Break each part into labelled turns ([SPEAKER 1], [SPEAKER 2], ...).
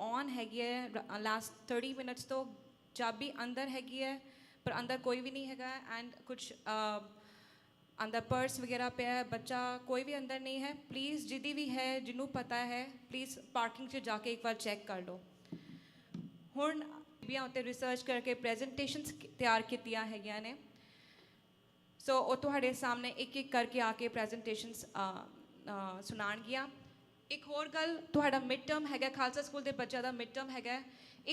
[SPEAKER 1] On हैगी है last 30 minutes तो चाबी अंदर हैगी है पर अंदर कोई भी नहीं हैगा एंड कुछ अंदर पर्स वगैरह पे है बच्चा कोई भी अंदर नहीं है प्लीज़ जिदी भी है जिन्हों पता है प्लीज़ पार्किंग से जाके एक बार चेक कर लो ਹੁਣ ਬੀਬੀਆਂ ਉੱਤੇ ਰਿਸਰਚ ਕਰਕੇ ਪ੍ਰੈਜੈਂਟੇਸ਼ਨਸ ਤਿਆਰ ਕੀਤੀਆਂ ਹੈਗੀਆਂ ਨੇ ਸੋ ਉਹ ਤੁਹਾਡੇ ਸਾਹਮਣੇ ਇੱਕ ਇੱਕ ਕਰਕੇ ਆ ਕੇ ਪ੍ਰੈਜੈਂਟੇਸ਼ਨਸ ਸੁਣਾਉਣਗੀਆਂ ਇੱਕ ਹੋਰ ਗੱਲ ਤੁਹਾਡਾ ਮਿਡ ਟਰਮ ਹੈਗਾ ਖਾਲਸਾ ਸਕੂਲ ਦੇ ਬੱਚਿਆਂ ਦਾ ਮਿਡ ਟਰਮ ਹੈਗਾ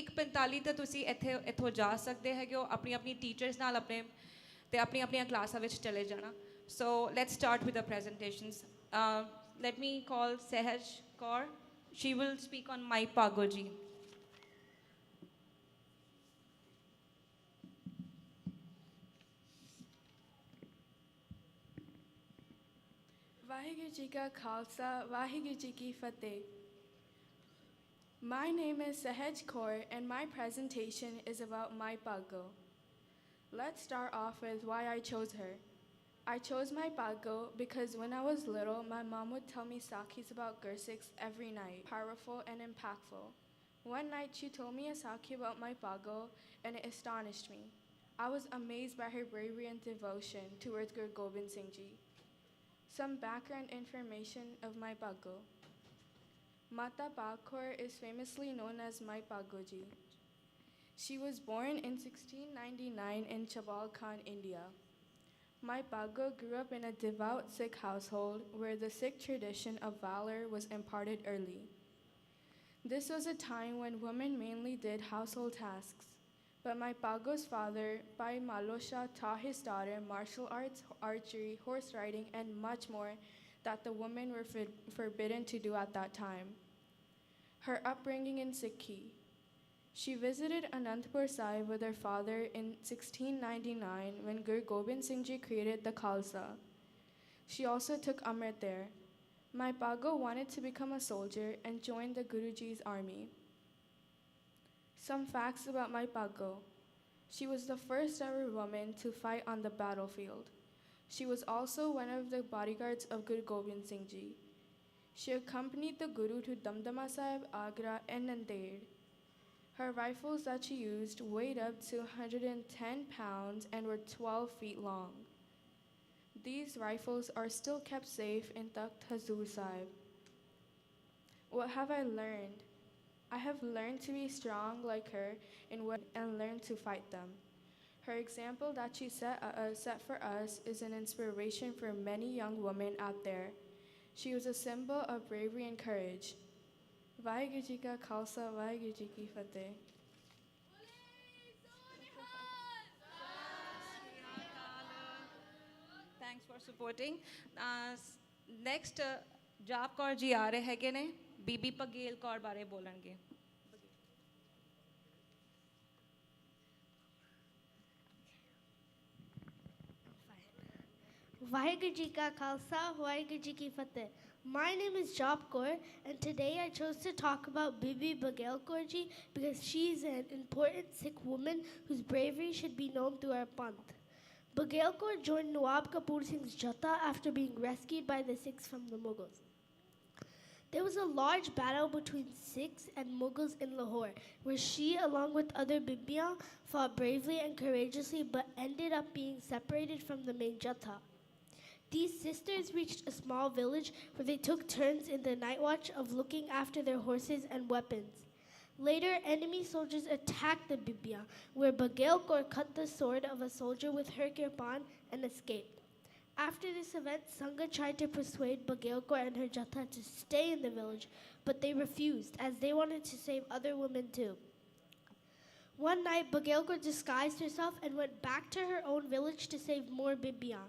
[SPEAKER 1] 1:45 ਤੇ ਤੁਸੀਂ ਇੱਥੋਂ ਜਾ ਸਕਦੇ ਹੈਗੇ ਹੋ ਆਪਣੀ ਆਪਣੀ ਟੀਚਰਸ ਨਾਲ ਆਪਣੇ ਤੇ ਆਪਣੀਆਂ ਆਪਣੀਆਂ ਕਲਾਸਾਂ ਵਿੱਚ ਚਲੇ ਜਾਣਾ so let's start with the presentations let me call Sahaj Kaur she will speak on my Bhago ji
[SPEAKER 2] Vaheguru Ji Ka Khalsa, Vaheguru Ji Ki Fateh. My name is Sahaj Kaur and my presentation is about my Pago. Let's start off with why I chose her. I chose my Pago because when I was little, my mom would tell me sakis about Gursikhs every night, powerful and impactful. One night she told me a saki about my Pago and it astonished me. I was amazed by her bravery and devotion towards Guru Gobind Singh Ji. Some background information of my Pago. Mata Paghor is famously known as Mai Pagoji. She was born in 1699 in Chabal Khan, India. Mai Pago grew up in a devout Sikh household where the Sikh tradition of valor was imparted early. This was a time when women mainly did household tasks. But my Pago's father, Pai Malosha, taught his daughter martial arts, archery, horse riding, and much more that the women were forbidden to do at that time. Her upbringing in Sikhi. She visited Anandpur Sahib with her father in 1699 when Guru Gobind Singh Ji created the Khalsa. She also took Amrit there. My Pago wanted to become a soldier and joined the Guruji's army. Some facts about my Pago. She was the first ever woman to fight on the battlefield. She was also one of the bodyguards of Guru Gobind Singh Ji. She accompanied the Guru to Damdama Sahib, Agra, and Nanded. Her rifles that she used weighed up to 110 pounds and were 12 feet long. These rifles are still kept safe in Takht Hazur Sahib. What have I learned? I have learned to be strong like her and learn to fight them. Her example that she set for us is an inspiration for many young women out there. She was a symbol of bravery and courage. Vaheguru Ji Ka Khalsa, Vaheguru Ji Ki Fateh.
[SPEAKER 1] Thanks for supporting next Jaap Kaur ਜੀ ਆ ਰਹੇ ਹੈਗੇ ਨੇ ਬੀਬੀ ਪਗੇਲ ਕੌਰ ਬਾਰੇ ਬੋਲਣਗੇ
[SPEAKER 3] Vaheguru Ji Ka Khalsa, Vaheguru Ji Ki Fateh. My name is Jop Kaur, and today I chose to talk about Bibi Baghel Kaur Ji because she is an important Sikh woman whose bravery should be known through our panth. Baghel Kaur joined Nawab Kapoor Singh's Jatha after being rescued by the Sikhs from the Mughals. There was a large battle between Sikhs and Mughals in Lahore, where she, along with other Bibiyan, fought bravely and courageously but ended up being separated from the main Jatha. These sisters reached a small village where they took turns in the night watch of looking after their horses and weapons. Later, enemy soldiers attacked the Bibia, where Baghel Kaur cut the sword of a soldier with her kirpan and escaped. After this event, Sangha tried to persuade Baghel Kaur and her Jatha to stay in the village, but they refused as they wanted to save other women too. One night, Baghel Kaur disguised herself and went back to her own village to save more Bibia.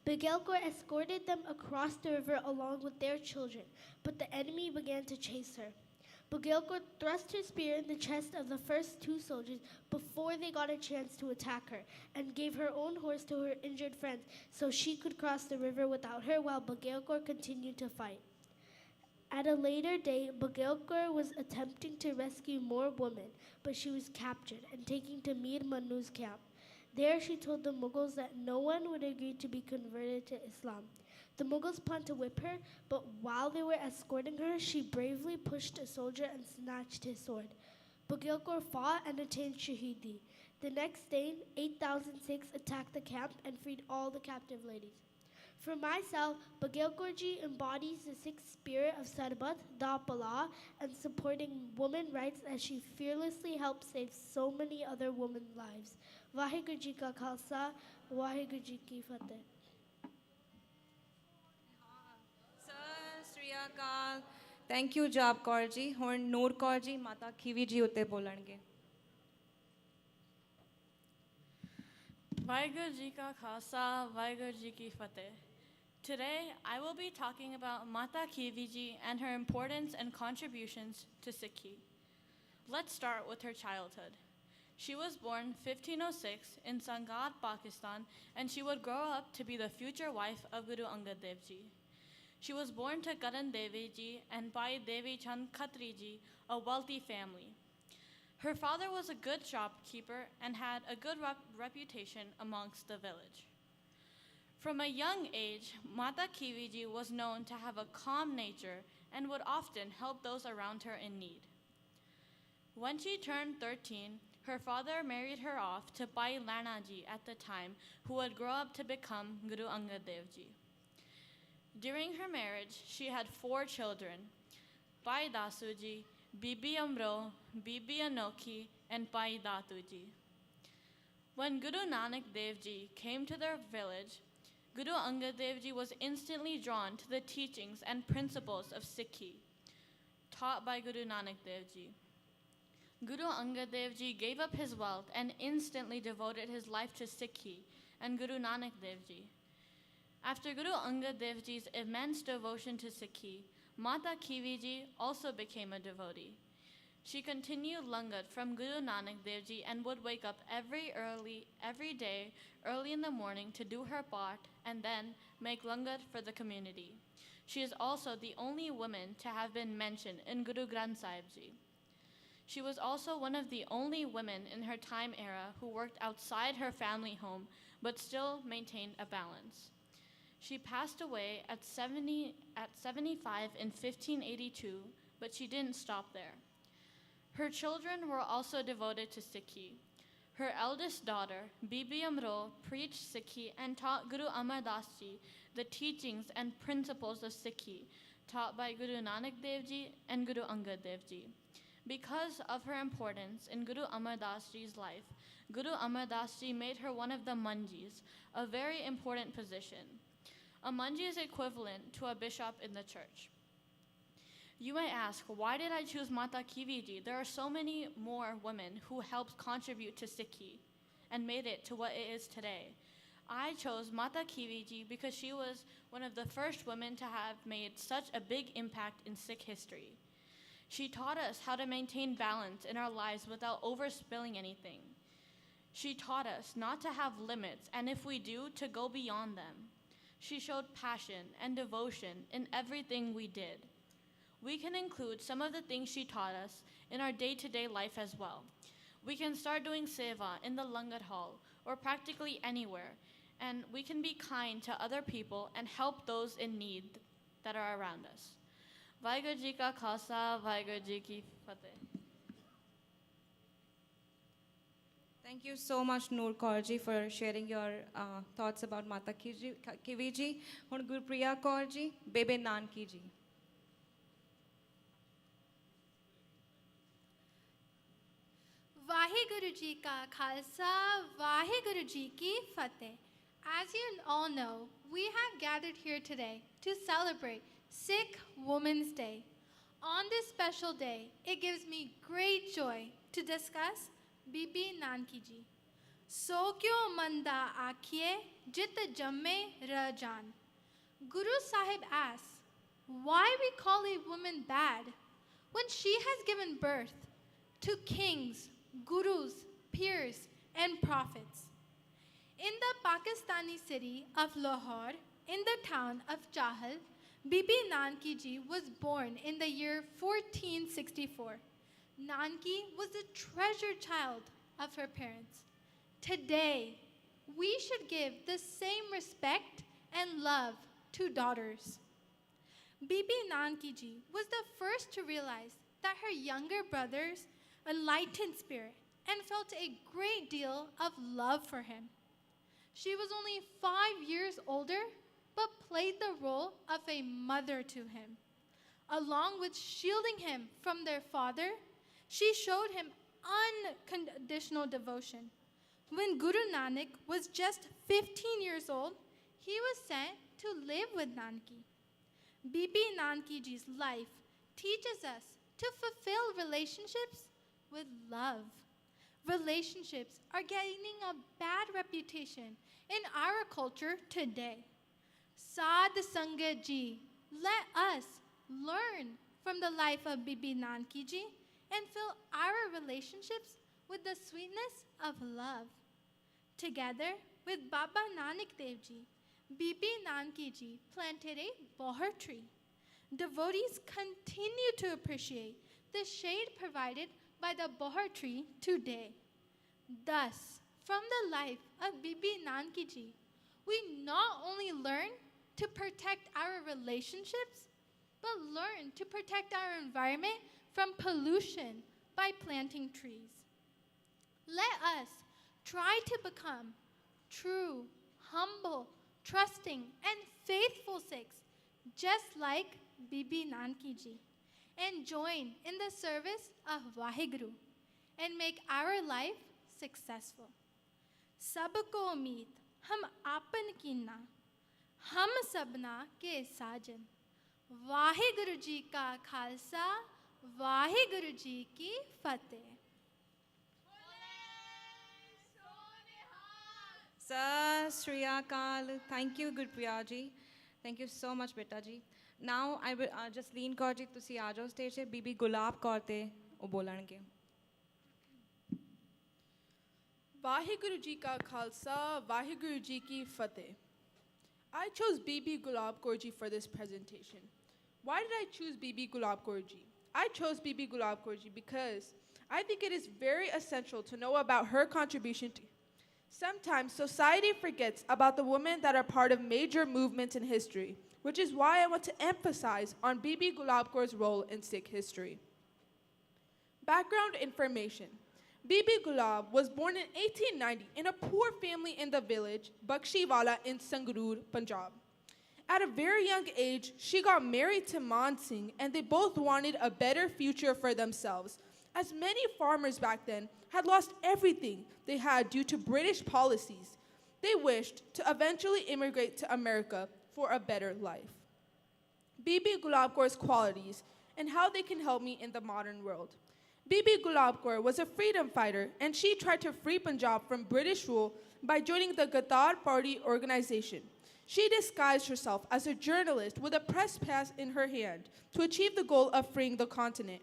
[SPEAKER 3] Baghel Kaur escorted them across the river along with their children, but the enemy began to chase her. Baghel Kaur thrust her spear in the chest of the first two soldiers before they got a chance to attack her, and gave her own horse to her injured friends so she could cross the river without her while Baghel Kaur continued to fight. At a later date, Baghel Kaur was attempting to rescue more women, but she was captured and taken to Mir Manu's camp. There she told the Mughals that no one would agree to be converted to Islam. The Mughals planned to whip her, but while they were escorting her, she bravely pushed a soldier and snatched his sword. Baghel Kaur fought and attained Shahidi. The next day, 8,000 Sikhs attacked the camp and freed all the captive ladies. For myself, Baghel Kaur Ji embodies the Sikh spirit of Sarbat, Da Pala, and supporting women's rights as she fearlessly helped save so many other women's lives. Vaheguru Ji Ka Khalsa, Vaheguru Ji Ki Fateh.
[SPEAKER 1] ਸਤਿ ਸ਼੍ਰੀ ਅਕਾਲ thank you ਜਾਪ ਕੌਰ ਜੀ ਹੁਣ ਨੂਰ ਕੌਰ ਜੀ ਮਾਤਾ ਖੀਵੀ ਜੀ ਉੱਤੇ ਬੋਲਣਗੇ
[SPEAKER 4] ਵਾਹਿਗੁਰੂ ਜੀ ਕਾ ਖਾਲਸਾ ਵਾਹਿਗੁਰੂ ਜੀ ਕੀ ਫਤਿਹ Today, I will be talking about Mata Khivi Ji and her importance and contributions to Sikhi. Let's start with her childhood. She was born 1506 in Sangat, Pakistan, and she would grow up to be the future wife of Guru Angad Dev Ji. She was born to Karan Devi Ji and Bai Devi Chand Khatri Ji, a wealthy family. Her father was a good shopkeeper and had a good reputation amongst the village. From a young age, Mata Khivi Ji was known to have a calm nature and would often help those around her in need. When she turned 13, her father married her off to Bai Lana Ji at the time, who would grow up to become Guru Angad Dev Ji. During her marriage, she had 4 children, Bai Dasu Ji, Bibi Amro, Bibi Anokhi, and Bai Datu Ji. When Guru Nanak Dev Ji came to their village, Guru Angad Dev Ji was instantly drawn to the teachings and principles of Sikhi, taught by Guru Nanak Dev Ji. Guru Angad Dev Ji gave up his wealth and instantly devoted his life to Sikhi and Guru Nanak Dev Ji. After Guru Angad Dev Ji's immense devotion to Sikhi, Mata Khivi Ji also became a devotee. She continued langar from Guru Nanak Dev Ji and would wake up every day early in the morning to do her part and then make langar for the community. She is also the only woman to have been mentioned in Guru Granth Sahib Ji. She was also one of the only women in her time era who worked outside her family home but still maintained a balance. She passed away at 75 in 1582, but she didn't stop there. Her children were also devoted to Sikhi. Her eldest daughter, Bibi Amro, preached Sikhi and taught Guru Amar Das Ji the teachings and principles of Sikhi, taught by Guru Nanak Dev Ji and Guru Angad Dev Ji. Because of her importance in Guru Amar Das Ji's life, Guru Amar Das Ji made her one of the manjis, a very important position. A manji is equivalent to a bishop in the church. You may ask, why did I choose Mata Khivi Ji? There are so many more women who helped contribute to Sikhi and made it to what it is today. I chose Mata Khivi Ji because she was one of the first women to have made such a big impact in Sikh history. She taught us how to maintain balance in our lives without overspilling anything. She taught us not to have limits, and if we do, to go beyond them. She showed passion and devotion in everything we did. We can include some of the things she taught us in our day-to-day life as well. We can start doing seva in the langar hall or practically anywhere, and we can be kind to other people and help those in need that are around us. Vaheguru Ji Ka Khalsa, Vaheguru Ji Ki Fateh.
[SPEAKER 1] Thank you so much, Noor Kaur Ji, for sharing your thoughts about Mata Khivi Ji. Hun Gurpriya Kaur Ji, Bebe Nanki Ji.
[SPEAKER 5] Vaheguru Ji Ka Khalsa, Vaheguru Ji Ki Fateh. As you all know, we have gathered here today to celebrate Sikh Women's Day. On this special day, it gives me great joy to discuss Bibi Nanki Ji. So kyo manda aakhiye jit jamme rajan. Guru Sahib asks, why we call a woman bad when she has given birth to kings, gurus, peers, and prophets. In the Pakistani city of Lahore, in the town of Chahal, Bibi Nanki Ji was born in the year 1464. Nanki was a treasured child of her parents. Today, we should give the same respect and love 2 daughters. Bibi Nanki Ji was the first to realize that her younger brother's enlightened spirit and felt a great deal of love for him. She was only 5 years older, but played the role of a mother to him. Along with shielding him from their father, she showed him unconditional devotion. When Guru Nanak was just 15 years old, he was sent to live with Nanki. Bibi Nanki Ji's life teaches us to fulfill relationships with love. Relationships are gaining a bad reputation in our culture today. Sad Sangat Ji, let us learn from the life of Bibi Nanki Ji and fill our relationships with the sweetness of love. Together with Baba Nanak Dev Ji, Bibi Nanki Ji planted a bahar tree. Devotees continue to appreciate the shade provided by the bahar tree today. Thus, from the life of Bibi Nanki Ji, we not only learn to protect our relationships, but learn to protect our environment from pollution by planting trees. Let us try to become true, humble, trusting, and faithful Sikhs, just like Bibi Nanki Ji, and join in the service of Vaheguru and make our life successful. Sabko umeed, hum aapan ki na, hum sabna ke sajan. Vaheguru Ji ka khalsa, Vaheguru Ji ki fateh.
[SPEAKER 1] Sat Shri Akal. Thank you, Gurpriya ji. Thank you so much, Beta ji. Now I will just lean kaur ji tusi aa jao stage se Bibi Gulab kaur te o bolange.
[SPEAKER 6] Vaheguru Ji ka Khalsa, Vaheguru Ji ki Fateh. I chose Bibi Gulab Kaur Ji for this presentation. Why did I choose Bibi Gulab Kaur Ji? I chose Bibi Gulab Kaur Ji because I think it is very essential to know about her contribution to. Sometimes society forgets about the women that are part of major movements in history, which is why I want to emphasize on Bibi Gulab Kaur's role in Sikh history. Background information. Bibi Gulab was born in 1890 in a poor family in the village Bakshiwala in Sangrur, Punjab. At a very young age, she got married to Man Singh, and they both wanted a better future for themselves, as many farmers back then had lost everything they had due to British policies. They wished to eventually immigrate to America for a better life. Bibi Gulab Kaur's qualities and how they can help me in the modern world. Bibi Gulab Kaur was a freedom fighter, and she tried to free Punjab from British rule by joining the Katha party organization. She disguised herself as a journalist with a press pass in her hand to achieve the goal of freeing the continent.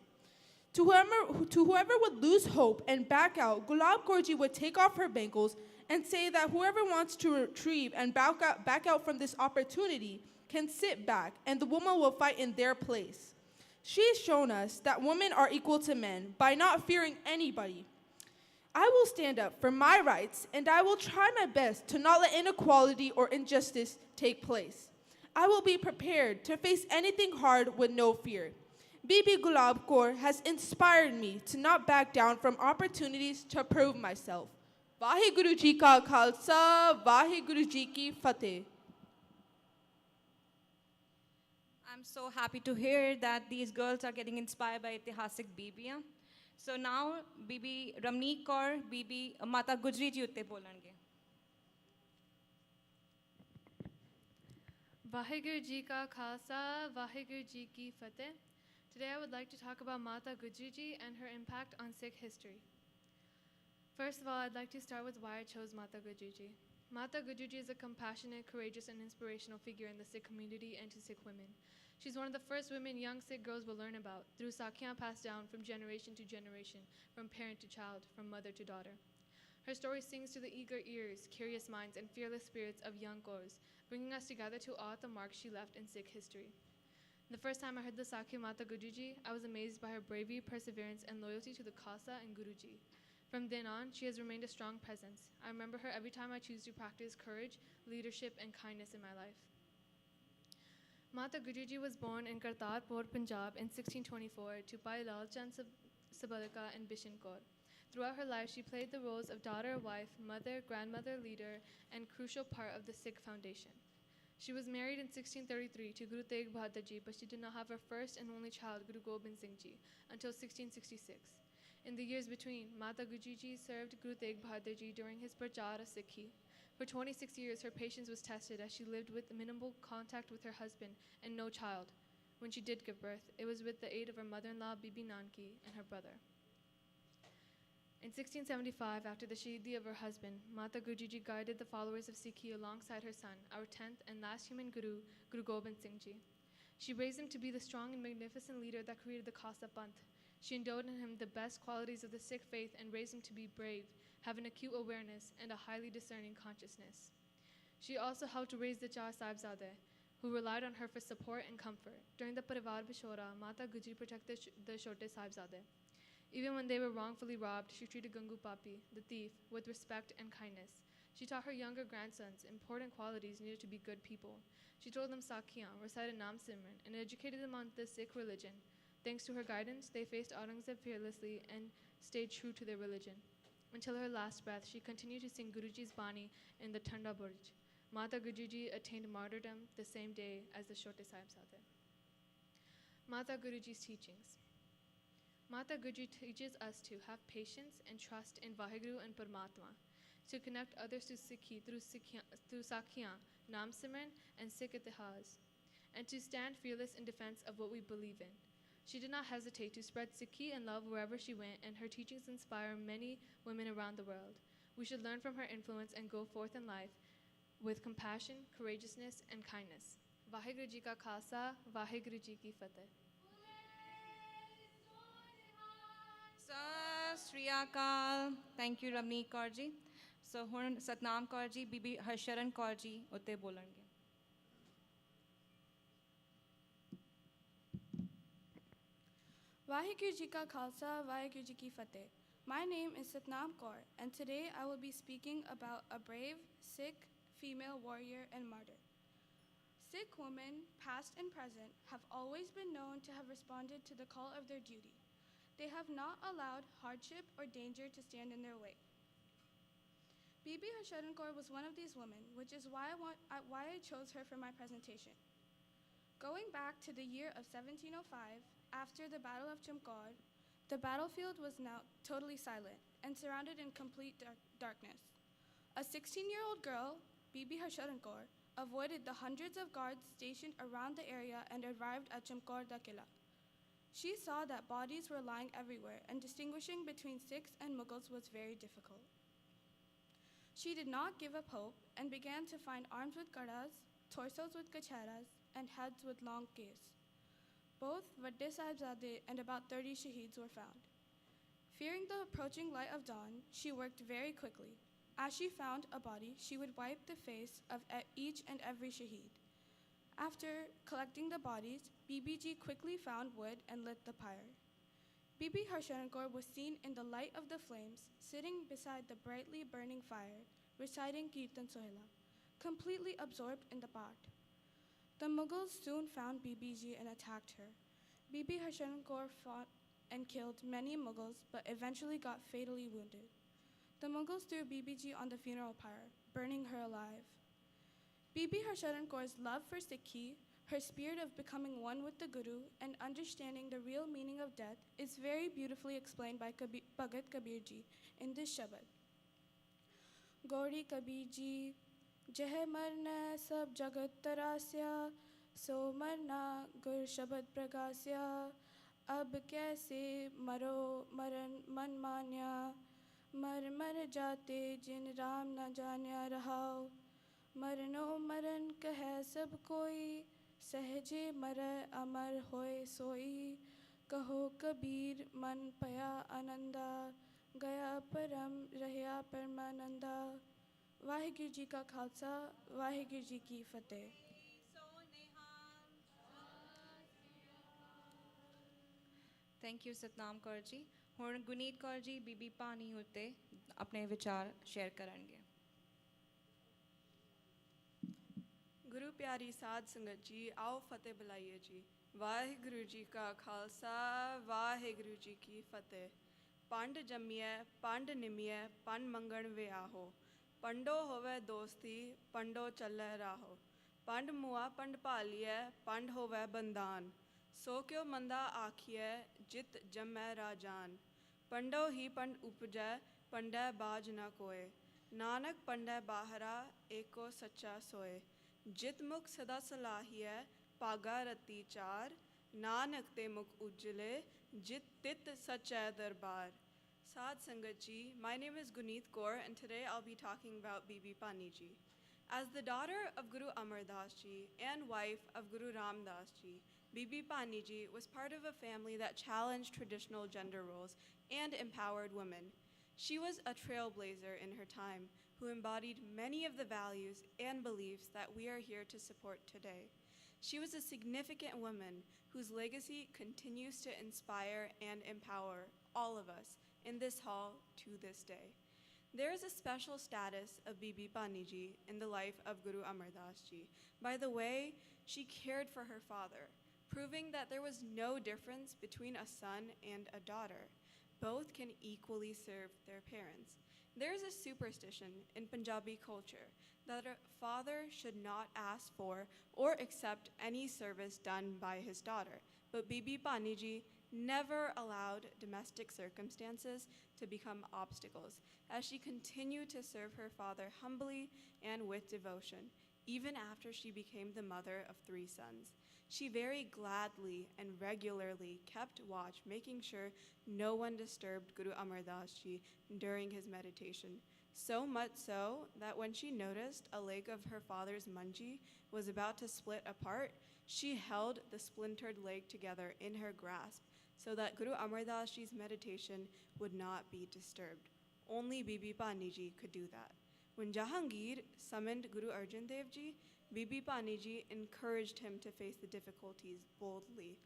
[SPEAKER 6] To whoever would lose hope and back out, Gulab Kaur Ji would take off her bangles and say that whoever wants to retrieve and back out from this opportunity can sit back, and the woman will fight in their place. She's shown us that women are equal to men by not fearing anybody. I will stand up for my rights, and I will try my best to not let inequality or injustice take place. I will be prepared to face anything hard with no fear. Bibi Gulab Kaur has inspired me to not back down from opportunities to prove myself. Vaheguru Ji ka Khalsa, Vaheguru Ji ki Fateh.
[SPEAKER 1] I'm so happy to hear that these girls are getting inspired by Itihasik Bibiyan. So now, Bibi Ramneek Kaur, Bibi Mata Gujri ji utte bolange.
[SPEAKER 7] Vaheguru Ji ka Khalsa, Vaheguru Ji ki Fateh. Today I would like to talk about Mata Gujri Ji and her impact on Sikh history. First of all, I'd like to start with why I chose Mata Gujri Ji. Mata Gujri Ji is a compassionate, courageous, and inspirational figure in the Sikh community and to Sikh women. She's one of the first women young Sikh girls will learn about through sakhiyan passed down from generation to generation, from parent to child, from mother to daughter. Her story sings to the eager ears, curious minds, and fearless spirits of young Kaurs, bringing us together to awe at the mark she left in Sikh history. The first time I heard the Sakhi Mata Gujri Ji, I was amazed by her bravery, perseverance, and loyalty to the Khalsa and Guruji. From then on, she has remained a strong presence. I remember her every time I choose to practice courage, leadership, and kindness in my life. Mata Gujri was born in Kartarpur, Punjab in 1624 to Bhai Lal Chand Sabalka and Bishan Kaur. Throughout her life, she played the roles of daughter, wife, mother, grandmother, leader, and crucial part of the Sikh foundation. She was married in 1633 to Guru Tegh Bahadur Ji, but she did not have her first and only child, Guru Gobind Singh Ji, until 1666. In the years between, Mata Gujri Ji served Guru Tegh Bahadur Ji during his Prachar of Sikhi. For 26 years, her patience was tested as she lived with minimal contact with her husband and no child. When she did give birth, it was with the aid of her mother-in-law, Bibi Nanki, and her brother. In 1675, after the Shahidi of her husband, Mata Gujri Ji guided the followers of Sikhi alongside her son, our 10th and last human Guru, Guru Gobind Singh Ji. She raised him to be the strong and magnificent leader that created the Khalsa Panth. She endowed in him the best qualities of the Sikh faith and raised him to be brave, have an acute awareness, and a highly discerning consciousness. She also helped raise the Char Sahibzade, who relied on her for support and comfort. During the Parivar Bishora, Mata Gujri protected the Chote Sahibzade. Even when they were wrongfully robbed, she treated Gangu Papi, the thief, with respect and kindness. She taught her younger grandsons important qualities needed to be good people. She told them Sakhiyan, recited Naam, Simran, and educated them on the Sikh religion. Thanks to her guidance, they faced Aurangzeb fearlessly and stayed true to their religion. Until her last breath, she continued to sing Guruji's Bani in the Thanda Burj. Mata Gujri Ji attained martyrdom the same day as the Chote Sahibzade. Mata Guruji's teachings. Mata Gujri teaches us to have patience and trust in Vaheguru and Paramatma, to connect others to Sikhi through Sakhiyan, Naam Simran, and Sikh Itihas, and to stand fearless in defense of what we believe in. She did not hesitate to spread Sikhi and love wherever she went, and her teachings inspire many women around the world. We should learn from her influence and go forth in life with compassion, courageousness, and kindness. Vaheguru Ji Ka Khalsa, Vaheguru Ji Ki Fateh.
[SPEAKER 1] Sri Akal. Thank you, Ramneet Kaur ji. So, ਹੁਣ ਸਤਨਾਮ ਕੌਰ ਜੀ, ਬੀਬੀ ਹਰਸ਼ਰਨ ਕੌਰ ਜੀ ਉੱਤੇ ਬੋਲਣਗੇ.
[SPEAKER 2] Vaheguru Ji Ka Khalsa, Vaheguru Ji Ki Fateh. My name is Satnam Kaur, and today I will be speaking about a brave Sikh female warrior and martyr. Sikh women, past and present, have always been known to have responded to the call of their duty. They have not allowed hardship or danger to stand in their way. Bibi Harsharan Kaur was one of these women, which is why I chose her for my presentation. Going back to the year of 1705, after the Battle of Chamkaur, the battlefield was now totally silent and surrounded in complete darkness. A 16-year-old girl, Bibi Harsharan Kaur, avoided the hundreds of guards stationed around the area and arrived at Chamkaur da Kila. She saw that bodies were lying everywhere, and distinguishing between Sikhs and Mughals was very difficult. She did not give up hope and began to find arms with gadas, torsos with kacheras, and heads with long keys. Both Vadde Sahibzade and about 30 shaheeds were found. Fearing the approaching light of dawn, she worked very quickly. As she found a body, she would wipe the face of each and every shaheed. After collecting the bodies, Bibi Ji quickly found wood and lit the pyre. Bibi Harsharan Kaur was seen in the light of the flames, sitting beside the brightly burning fire, reciting Kirtan Sohila, completely absorbed in the part. The Mughals soon found Bibi Ji and attacked her. Bibi Harsharan Kaur fought and killed many Mughals, but eventually got fatally wounded. The Mughals threw Bibi Ji on the funeral pyre, burning her alive. Bibi Harsharan Kaur's love for Sikhi, her spirit of becoming one with the Guru, and understanding the real meaning of death is very beautifully explained by Bhagat Kabir Ji in this Shabad. Gauri Kabir Ji, Jeh marna sab jagat tarasya, so marna gur Shabad pragasya, ab kaise maro maran man manya, mar jate jin ram na janya rahao. मरनो मरण कहे सब कोई सहजे मरे अमर होए सोई कहो कबीर मन पया आनंदा गया परम रहया परमानंदा वाहिगुरु जी का खालसा वाहिगुरु जी की फतेह.
[SPEAKER 1] Thank you, Satnam Kaur ji. ਹੁਣ ਗੁਨੀਤ ਕੌਰ ਜੀ ਬੀਬੀ ਪਾਣੀ ਉੱਤੇ ਆਪਣੇ ਵਿਚਾਰ ਸ਼ੇਅਰ ਕਰਨਗੇ.
[SPEAKER 8] गुरु प्यारी साध संगत जी, आओ फतेह बुलाइए जी। वाहिगुरु जी का खालसा, वाहिगुरु जी की फतेह। पंड जम्मिए पंड निमिए पन मंगण विआहो, पंडो होवे दोस्ती पंडो चले राहो। पंड मुआ पंड भालिए पंड होवे बंदान, सो क्यों मंदा आखिए जित जम्मै राजान। पंडो ही पंड उपजै पंडै बाज न कोय, नानक पंडै बाहरा एको सच्चा सोए। जित मुख सदा सलाहिए पागा रती चार, नानक ते मुख उज्जले जित तित सच्चै दरबार। Sad Sangat Ji, my name is Guneet Kaur and today I'll be talking about Bibi Pani Ji. As the daughter of Guru Amar Das Ji and wife of Guru Ram Das Ji, Bibi Pani Ji was part of a family that challenged traditional gender roles and empowered women. She was a trailblazer in her time who embodied many of the values and beliefs that we are here to support today. She was a significant woman whose legacy continues to inspire and empower all of us in this hall to this day. There is a special status of Bibi Pani Ji in the life of Guru Amar Das Ji by the way she cared for her father, proving that there was no difference between a son and a daughter. Both can equally serve their parents. There is a superstition in Punjabi culture that a father should not ask for or accept any service done by his daughter, but Bibi Pani Ji never allowed domestic circumstances to become obstacles, as she continued to serve her father humbly and with devotion, even after she became the mother of 3 sons. She very gladly and regularly kept watch, making sure no one disturbed Guru Amar Das Ji during his meditation. So much so that when she noticed a leg of her father's manji was about to split apart, she held the splintered leg together in her grasp so that Guru Amar Das Ji's meditation would not be disturbed. Only Bibi Pani Ji could do that. When Jahangir summoned Guru Arjan Dev Ji, Bibi Pani Ji encouraged him to face the difficulties boldly.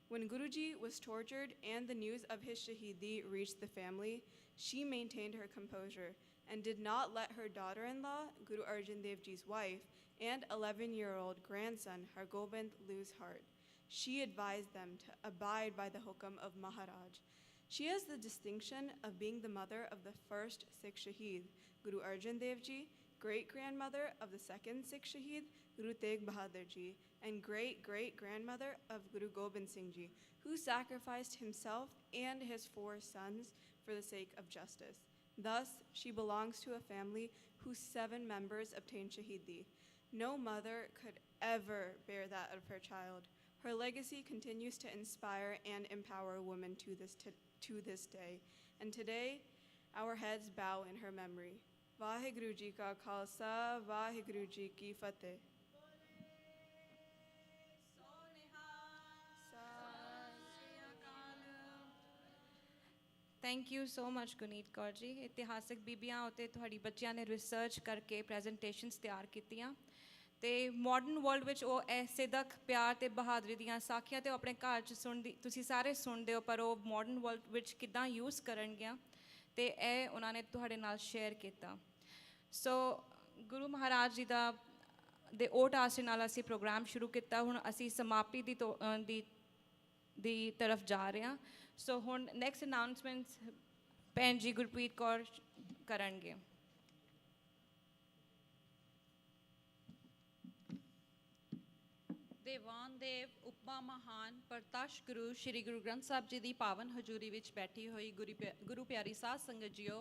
[SPEAKER 8] When Guruji was tortured and the news of his shahidi reached the family, she maintained her composure and did not let her daughter-in-law, Guru Arjan Dev Ji's wife, and 11-year-old grandson, Hargobind, lose heart. She advised them to abide by the hukam of Maharaj. She has the distinction of being the mother of the first Sikh Shaheed, Guru Arjan Dev Ji, great-grandmother of the second Sikh Shaheed, Guru Tegh Bahadur Ji, and great-great-grandmother of Guru Gobind Singh Ji, who sacrificed himself and his 4 sons for the sake of justice. Thus, she belongs to a family whose 7 members obtained Shahidi. No mother could ever bear that of her child. Her legacy continues to inspire and empower women to this day. And today, our heads bow in her memory. Vaheguru Ji ka Khalsa, Vaheguru Ji ki Fateh.
[SPEAKER 1] Thank you so much Gunit Kaur ji. इतिहासिक बीबियां उत्ते तुहाड़ी बच्चियां ने research करके प्रैजेंटेशनस तैयार कीतियां ते modern world which वो सिदक प्यार ते बहादरी दियां साखियां ते अपने घर च सुनदी तुसी सारे सुनदे हो, पर वो मॉडर्न वर्ल्ड विच किदां यूज़ करनगियां ते उन्होंने तुहाड़े नाल शेयर किया। सो गुरु महाराज जी दा दे ओट आसरे नाल असी प्रोग्राम शुरू किया। हुण असी समाप्ति दी तरफ जा रहे हैं। सो हुण नैक्सट अनाउंसमेंट्स भैन जी गुरप्रीत कौर करनगे।
[SPEAKER 9] देवान देव उपमा महान प्रताश गुरु श्री गुरु ग्रंथ साहब जी की पावन हजूरी विच बैठी हुई गुरु प्यारी साध संगत जियो,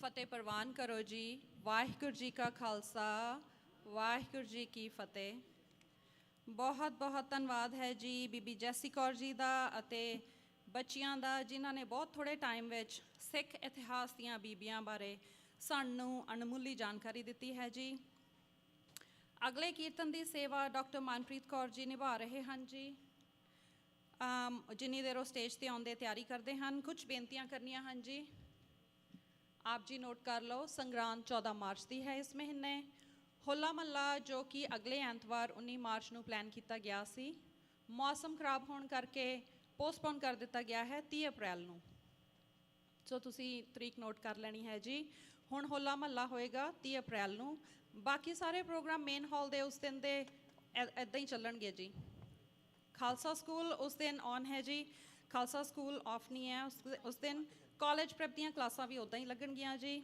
[SPEAKER 9] फतेह प्रवान करो जी। वाहिगुरु जी का खालसा, वाहिगुरु जी की फतेह। बहुत बहुत धन्यवाद है जी बीबी जैसी कौर जी का अते बच्चियां दा, जिन्हां ने बहुत थोड़े टाइम विच सिख इतिहास दीयां बीबियां बारे सानू अनमुल्ली जानकारी दी है जी। अगले कीर्तन की सेवा डॉक्टर मनप्रीत कौर जी निभा रहे हैं जी। जिन्नी देर वो स्टेज पर आउंदे तैयारी करते हैं। कुछ बेनतियां करनियां हैं जी, आप जी नोट कर लो। संग्रांद 14 मार्च की है इस महीने। होला महला जो कि अगले एतवार 19 मार्च को प्लान किया गया सी, मौसम खराब होने करके पोस्टपोन कर दिता गया है 30 अप्रैल को। ਸੋ ਤੁਸੀਂ ਤਰੀਕ ਨੋਟ ਕਰ ਲੈਣੀ ਹੈ ਜੀ। ਹੁਣ ਹੋਲਾ ਮਹੱਲਾ ਹੋਏਗਾ 30 ਅਪ੍ਰੈਲ ਨੂੰ। ਬਾਕੀ ਸਾਰੇ ਪ੍ਰੋਗਰਾਮ ਮੇਨ ਹਾਲ ਦੇ ਉਸ ਦਿਨ ਦੇ ਇੱਦਾਂ ਹੀ ਚੱਲਣਗੇ ਜੀ। ਖਾਲਸਾ ਸਕੂਲ ਉਸ ਦਿਨ ਔਨ ਹੈ ਜੀ, ਖਾਲਸਾ ਸਕੂਲ ਆਫ ਨਹੀਂ ਹੈ ਉਸ ਦਿਨ। ਕਾਲਜ ਪ੍ਰੈਪ ਦੀਆਂ ਕਲਾਸਾਂ ਵੀ ਉੱਦਾਂ ਹੀ ਲੱਗਣਗੀਆਂ ਜੀ।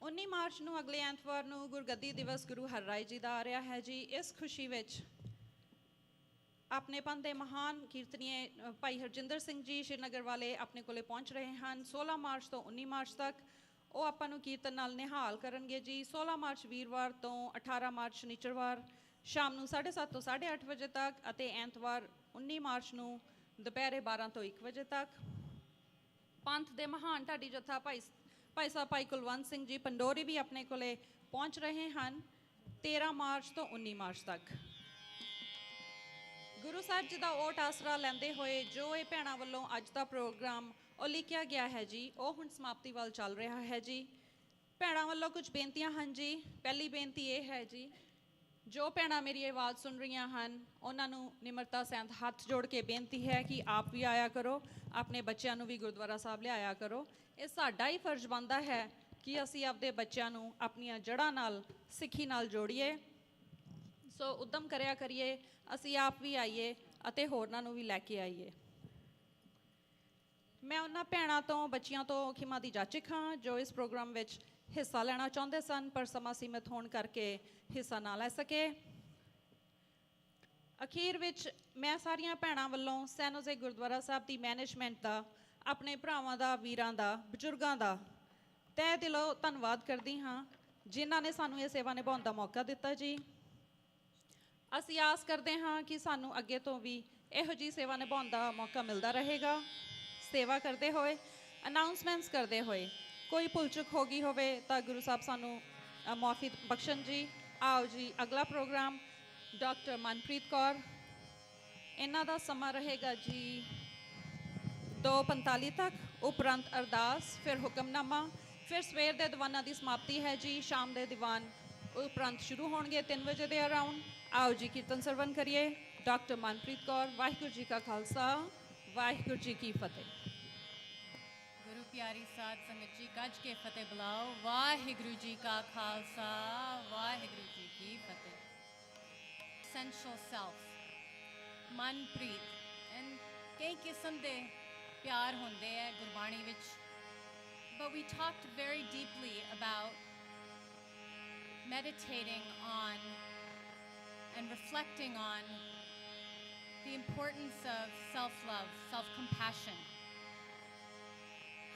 [SPEAKER 9] 19 ਮਾਰਚ ਨੂੰ ਅਗਲੇ ਐਤਵਾਰ ਨੂੰ ਗੁਰਗੱਦੀ ਦਿਵਸ ਗੁਰੂ ਹਰਰਾਏ ਜੀ ਦਾ ਆ ਰਿਹਾ ਹੈ ਜੀ। ਇਸ ਖੁਸ਼ੀ ਵਿੱਚ ਆਪਣੇ ਪੰਥ ਦੇ ਮਹਾਨ ਕੀਰਤਨੀਏ ਭਾਈ ਹਰਜਿੰਦਰ ਸਿੰਘ ਜੀ ਸ਼੍ਰੀਨਗਰ ਵਾਲੇ ਆਪਣੇ ਕੋਲੇ ਪਹੁੰਚ ਰਹੇ ਹਨ। 16 ਮਾਰਚ ਤੋਂ 19 ਮਾਰਚ ਤੱਕ ਉਹ ਆਪਾਂ ਨੂੰ ਕੀਰਤਨ ਨਾਲ ਨਿਹਾਲ ਕਰਨਗੇ ਜੀ। 16 ਮਾਰਚ ਵੀਰਵਾਰ ਤੋਂ 18 ਮਾਰਚ ਸ਼ਨੀਚਰਵਾਰ ਸ਼ਾਮ ਨੂੰ 7:30 ਤੋਂ 8:30 ਵਜੇ ਤੱਕ, ਅਤੇ ਐਤਵਾਰ 19 ਮਾਰਚ ਨੂੰ ਦੁਪਹਿਰੇ 12 ਤੋਂ 1 ਵਜੇ ਤੱਕ। ਪੰਥ ਦੇ ਮਹਾਨ ਢਾਡੀ ਜੱਥਾ ਭਾਈ ਸਾਹਿਬ ਭਾਈ ਕੁਲਵੰਤ ਸਿੰਘ ਜੀ ਪੰਡੋਰੀ ਵੀ ਆਪਣੇ ਕੋਲੇ ਪਹੁੰਚ ਰਹੇ ਹਨ 13 ਮਾਰਚ ਤੋਂ 19 ਮਾਰਚ ਤੱਕ। ਗੁਰੂ ਸਾਹਿਬ ਜੀ ਦਾ ਓਟ ਆਸਰਾ ਲੈਂਦੇ ਹੋਏ ਜੋ ਇਹ ਭੈਣਾਂ ਵੱਲੋਂ ਅੱਜ ਦਾ ਪ੍ਰੋਗਰਾਮ ਉਹ ਲਿਖਿਆ ਗਿਆ ਹੈ ਜੀ, ਉਹ ਹੁਣ ਸਮਾਪਤੀ ਵੱਲ ਚੱਲ ਰਿਹਾ ਹੈ ਜੀ। ਭੈਣਾਂ ਵੱਲੋਂ ਕੁਝ ਬੇਨਤੀਆਂ ਹਨ ਜੀ। ਪਹਿਲੀ ਬੇਨਤੀ ਇਹ ਹੈ ਜੀ, ਜੋ ਭੈਣਾਂ ਮੇਰੀ ਆਵਾਜ਼ ਸੁਣ ਰਹੀਆਂ ਹਨ ਉਹਨਾਂ ਨੂੰ ਨਿਮਰਤਾ ਸਹਿਤ ਹੱਥ ਜੋੜ ਕੇ ਬੇਨਤੀ ਹੈ ਕਿ ਆਪ ਵੀ ਆਇਆ ਕਰੋ, ਆਪਣੇ ਬੱਚਿਆਂ ਨੂੰ ਵੀ ਗੁਰਦੁਆਰਾ ਸਾਹਿਬ ਲਿਆਇਆ ਕਰੋ। ਇਹ ਸਾਡਾ ਹੀ ਫਰਜ਼ ਬਣਦਾ ਹੈ ਕਿ ਅਸੀਂ ਆਪਦੇ ਬੱਚਿਆਂ ਨੂੰ ਆਪਣੀਆਂ ਜੜ੍ਹਾਂ ਨਾਲ ਸਿੱਖੀ ਨਾਲ ਜੋੜੀਏ। ਸੋ ਉੱਦਮ ਕਰਿਆ ਕਰੀਏ, ਅਸੀਂ ਆਪ ਵੀ ਆਈਏ ਅਤੇ ਹੋਰਨਾਂ ਨੂੰ ਵੀ ਲੈ ਕੇ ਆਈਏ। ਮੈਂ ਉਹਨਾਂ ਭੈਣਾਂ ਤੋਂ ਬੱਚੀਆਂ ਤੋਂ ਖਿਮਾ ਦੀ ਜਾਚਕ ਹਾਂ ਜੋ ਇਸ ਪ੍ਰੋਗਰਾਮ ਵਿੱਚ ਹਿੱਸਾ ਲੈਣਾ ਚਾਹੁੰਦੇ ਸਨ ਪਰ ਸਮਾਂ ਸੀਮਿਤ ਹੋਣ ਕਰਕੇ ਹਿੱਸਾ ਨਾ ਲੈ ਸਕੇ। ਅਖੀਰ ਵਿੱਚ ਮੈਂ ਸਾਰੀਆਂ ਭੈਣਾਂ ਵੱਲੋਂ ਸੈਂਟ ਜੋਸੇਫ ਗੁਰਦੁਆਰਾ ਸਾਹਿਬ ਦੀ ਮੈਨੇਜਮੈਂਟ ਦਾ, ਆਪਣੇ ਭਰਾਵਾਂ ਦਾ, ਵੀਰਾਂ ਦਾ, ਬਜ਼ੁਰਗਾਂ ਦਾ ਤਹਿ ਦਿਲੋਂ ਧੰਨਵਾਦ ਕਰਦੀ ਹਾਂ ਜਿਨ੍ਹਾਂ ਨੇ ਸਾਨੂੰ ਇਹ ਸੇਵਾ ਨਿਭਾਉਣ ਦਾ ਮੌਕਾ ਦਿੱਤਾ ਜੀ। ਅਸੀਂ ਆਸ ਕਰਦੇ ਹਾਂ ਕਿ ਸਾਨੂੰ ਅੱਗੇ ਤੋਂ ਵੀ ਇਹੋ ਜਿਹੀ ਸੇਵਾ ਨਿਭਾਉਣ ਦਾ ਮੌਕਾ ਮਿਲਦਾ ਰਹੇਗਾ। ਸੇਵਾ ਕਰਦੇ ਹੋਏ, ਅਨਾਊਂਸਮੈਂਟਸ ਕਰਦੇ ਹੋਏ ਕੋਈ ਭੁੱਲ ਚੁੱਕ ਹੋ ਗਈ ਹੋਵੇ ਤਾਂ ਗੁਰੂ ਸਾਹਿਬ ਸਾਨੂੰ ਮਾਫੀ ਬਖਸ਼ਣ ਜੀ। ਆਓ ਜੀ, ਅਗਲਾ ਪ੍ਰੋਗਰਾਮ ਡਾਕਟਰ ਮਨਪ੍ਰੀਤ ਕੌਰ, ਇਹਨਾਂ ਦਾ ਸਮਾਂ ਰਹੇਗਾ ਜੀ 2:45 ਤੱਕ, ਉਪਰੰਤ ਅਰਦਾਸ, ਫਿਰ ਹੁਕਮਨਾਮਾ, ਫਿਰ ਸਵੇਰ ਦੇ ਦੀਵਾਨਾਂ ਦੀ ਸਮਾਪਤੀ ਹੈ ਜੀ। ਸ਼ਾਮ ਦੇ ਦੀਵਾਨ ਉਪਰੰਤ ਸ਼ੁਰੂ ਹੋਣਗੇ 3 ਵਜੇ ਦੇ ਅਰਾਊਂਡ। ਆਓ ਜੀ ਕੀਰਤਨ ਸਰਵਨ ਕਰੀਏ। ਡਾਕਟਰ ਮਨਪ੍ਰੀਤ ਕੌਰ। ਵਾਹਿਗੁਰੂ ਜੀ ਕਾ ਖਾਲਸਾ, ਵਾਹਿਗੁਰੂ ਜੀ ਕੀ ਫਤਿਹ।
[SPEAKER 10] ਗੁਰੂ ਪਿਆਰੀ ਸਾਧ ਸੰਗਤ ਜੀ ਗੱਜ ਕੇ ਫਤਿਹ ਬੁਲਾਓ। ਵਾਹਿਗੁਰੂ ਜੀ ਕਾ ਖਾਲਸਾ, ਵਾਹਿਗੁਰੂ ਜੀ ਕੀ ਫਤਿਹ। Essential self, ਮਨਪ੍ਰੀਤ, ਐਂਡ ਕਈ ਕਿਸਮ ਦੇ ਪਿਆਰ ਹੁੰਦੇ ਹੈ ਗੁਰਬਾਣੀ ਵਿੱਚ, but we talked very deeply about meditating on and reflecting on the importance of self-love, self-compassion.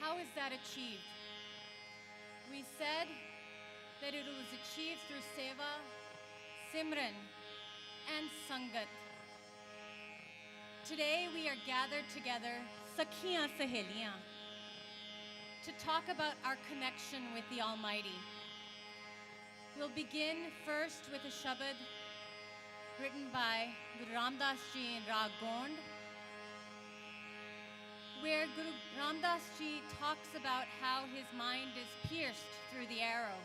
[SPEAKER 10] How is that achieved? We said that it was achieved through seva, Simran, and Sangat. Today we are gathered together, Sakhiyan Saheliyan, to talk about our connection with the Almighty. We'll begin first with a shabad written by Guru Ramdas Ji in Rag Gond, where Guru Ramdas Ji talks about how his mind is pierced through the arrow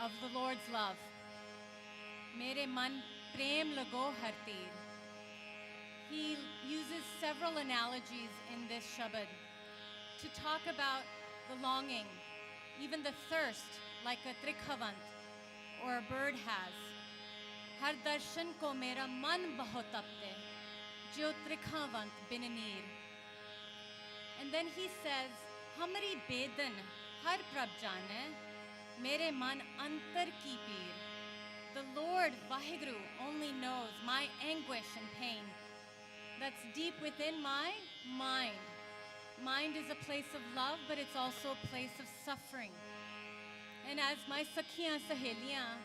[SPEAKER 10] of the Lord's love. Mere man prem lago har teer. He uses several analogies in this shabad to talk about the longing, even the thirst, like a trikhavant or a bird has. Har darshan ko mera man bahut apte, jo trikhavant bin neer. And then he says, hamari bedan har prab jane, mere man antar ki peer. The Lord Vaheguru only knows my anguish and pain that's deep within my mind. Mind is a place of love, but it's also a place of suffering. And as my Sakhiyan Saheliyan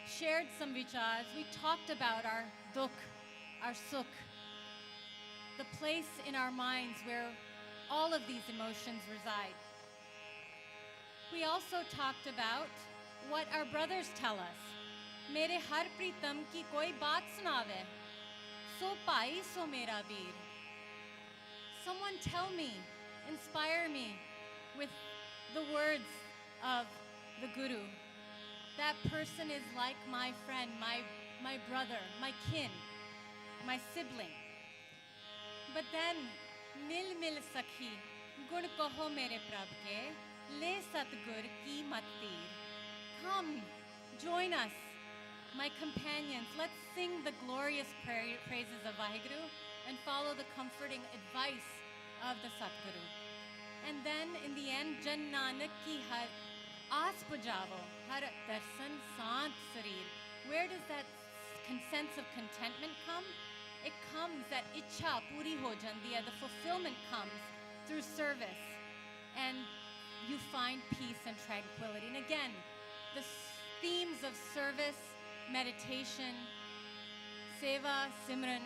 [SPEAKER 10] shared some vichars, we talked about our dukh, our sukh, the place in our minds where all of these emotions reside. We also talked about what our brothers tell us. Mere har pritam ki koi baat sunave, so pai so mera veer. Someone tell me, inspire me with the words of the Guru. That person is like my friend, my brother, my kin, my sibling. But then मिल मिल सखी गुण कहो मेरे प्रभ के ले सतगुर की मत तीर. Come, join us, my companions. Let's sing the glorious praises of Vaheguru and follow the comforting advice of the Satguru. And then in the end, Jan Nanak ki har aas pujavo, har darsan sant sarir. Where does that sense of contentment come? It comes that ichha puri ho jandi hai, the fulfillment comes through service. And you find peace and tranquility. And again, the themes of service, meditation, seva, Simran,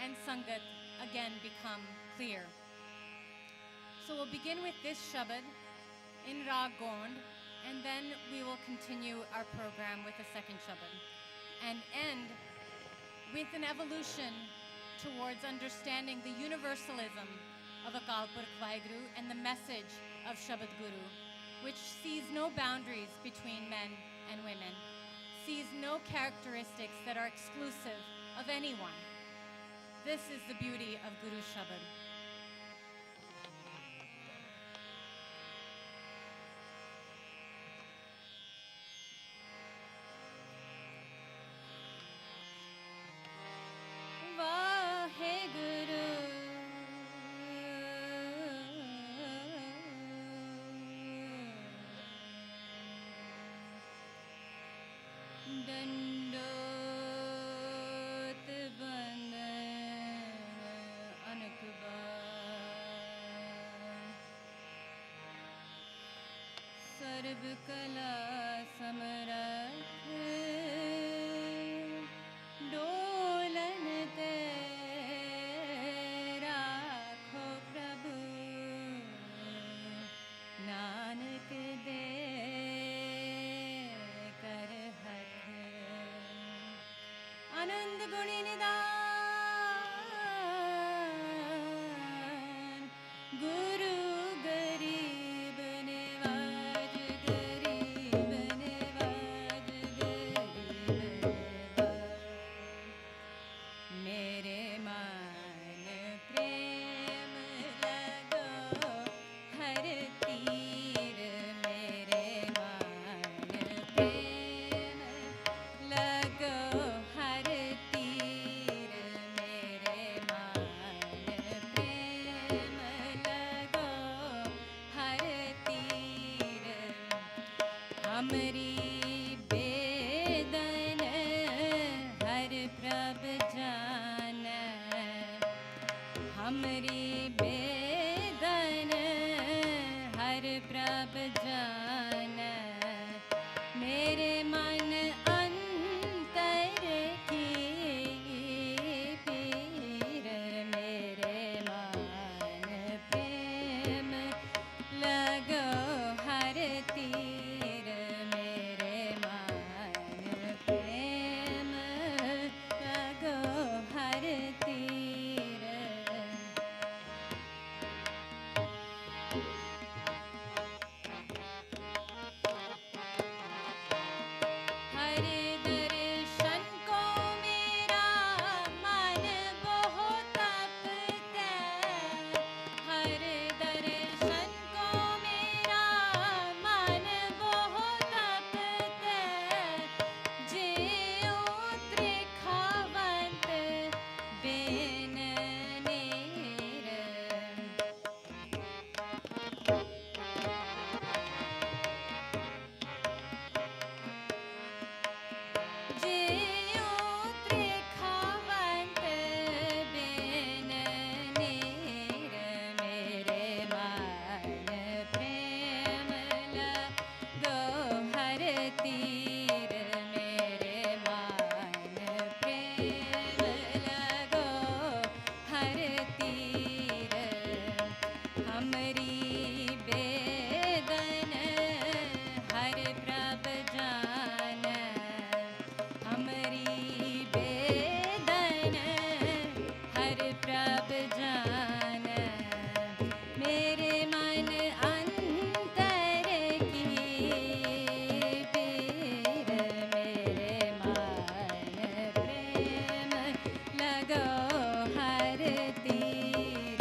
[SPEAKER 10] and Sangat again become clear. So we'll begin with this Shabad in Rag Gond, and then we will continue our program with the second Shabad, and end with an evolution towards understanding the universalism of Akal Purkh Vaheguru and the message of Shabad Guru, which sees no boundaries between men and women, sees no characteristics that are exclusive of anyone. This is the beauty of Guru Shabad.
[SPEAKER 7] दंडोत बंदन अनकबार सर्व कला समरथ Dolan ते राखो प्रभु नानक दे आनंद गुणी निदान गुरु गरीब निवाज गरीब निवाज गरीब निवाज मेरे मान प्रेम लगो हर तीर मेरे मान प्रेम लगो हर तीर मेरे मान प्रेम लगो हर तीर हमरी बेदन हर प्रभ जान हमरी बेदन हर प्रभ जान मेरे मन अंतर की पीर मेरे मान प्रेम लगो हर तीर मेरे मान प्रेम लगो हर तीर हरे दर्शन को मेरा मन बहुत तपते हरे दर्शन को मेरा मन बहुत तपते जियो त्रिखावंत बेन नीर जियो त्रिखावंत बेन नीर मेरे मान प्रेम लगो हर तीर मेरे मान प्रेम लगो हर तीर हमरी बेदन हर प्रभ जान हमरी बेदन हर प्रभ जान मेरे मन अंतर की पीर मेरे मान प्रेम लगो हर तीर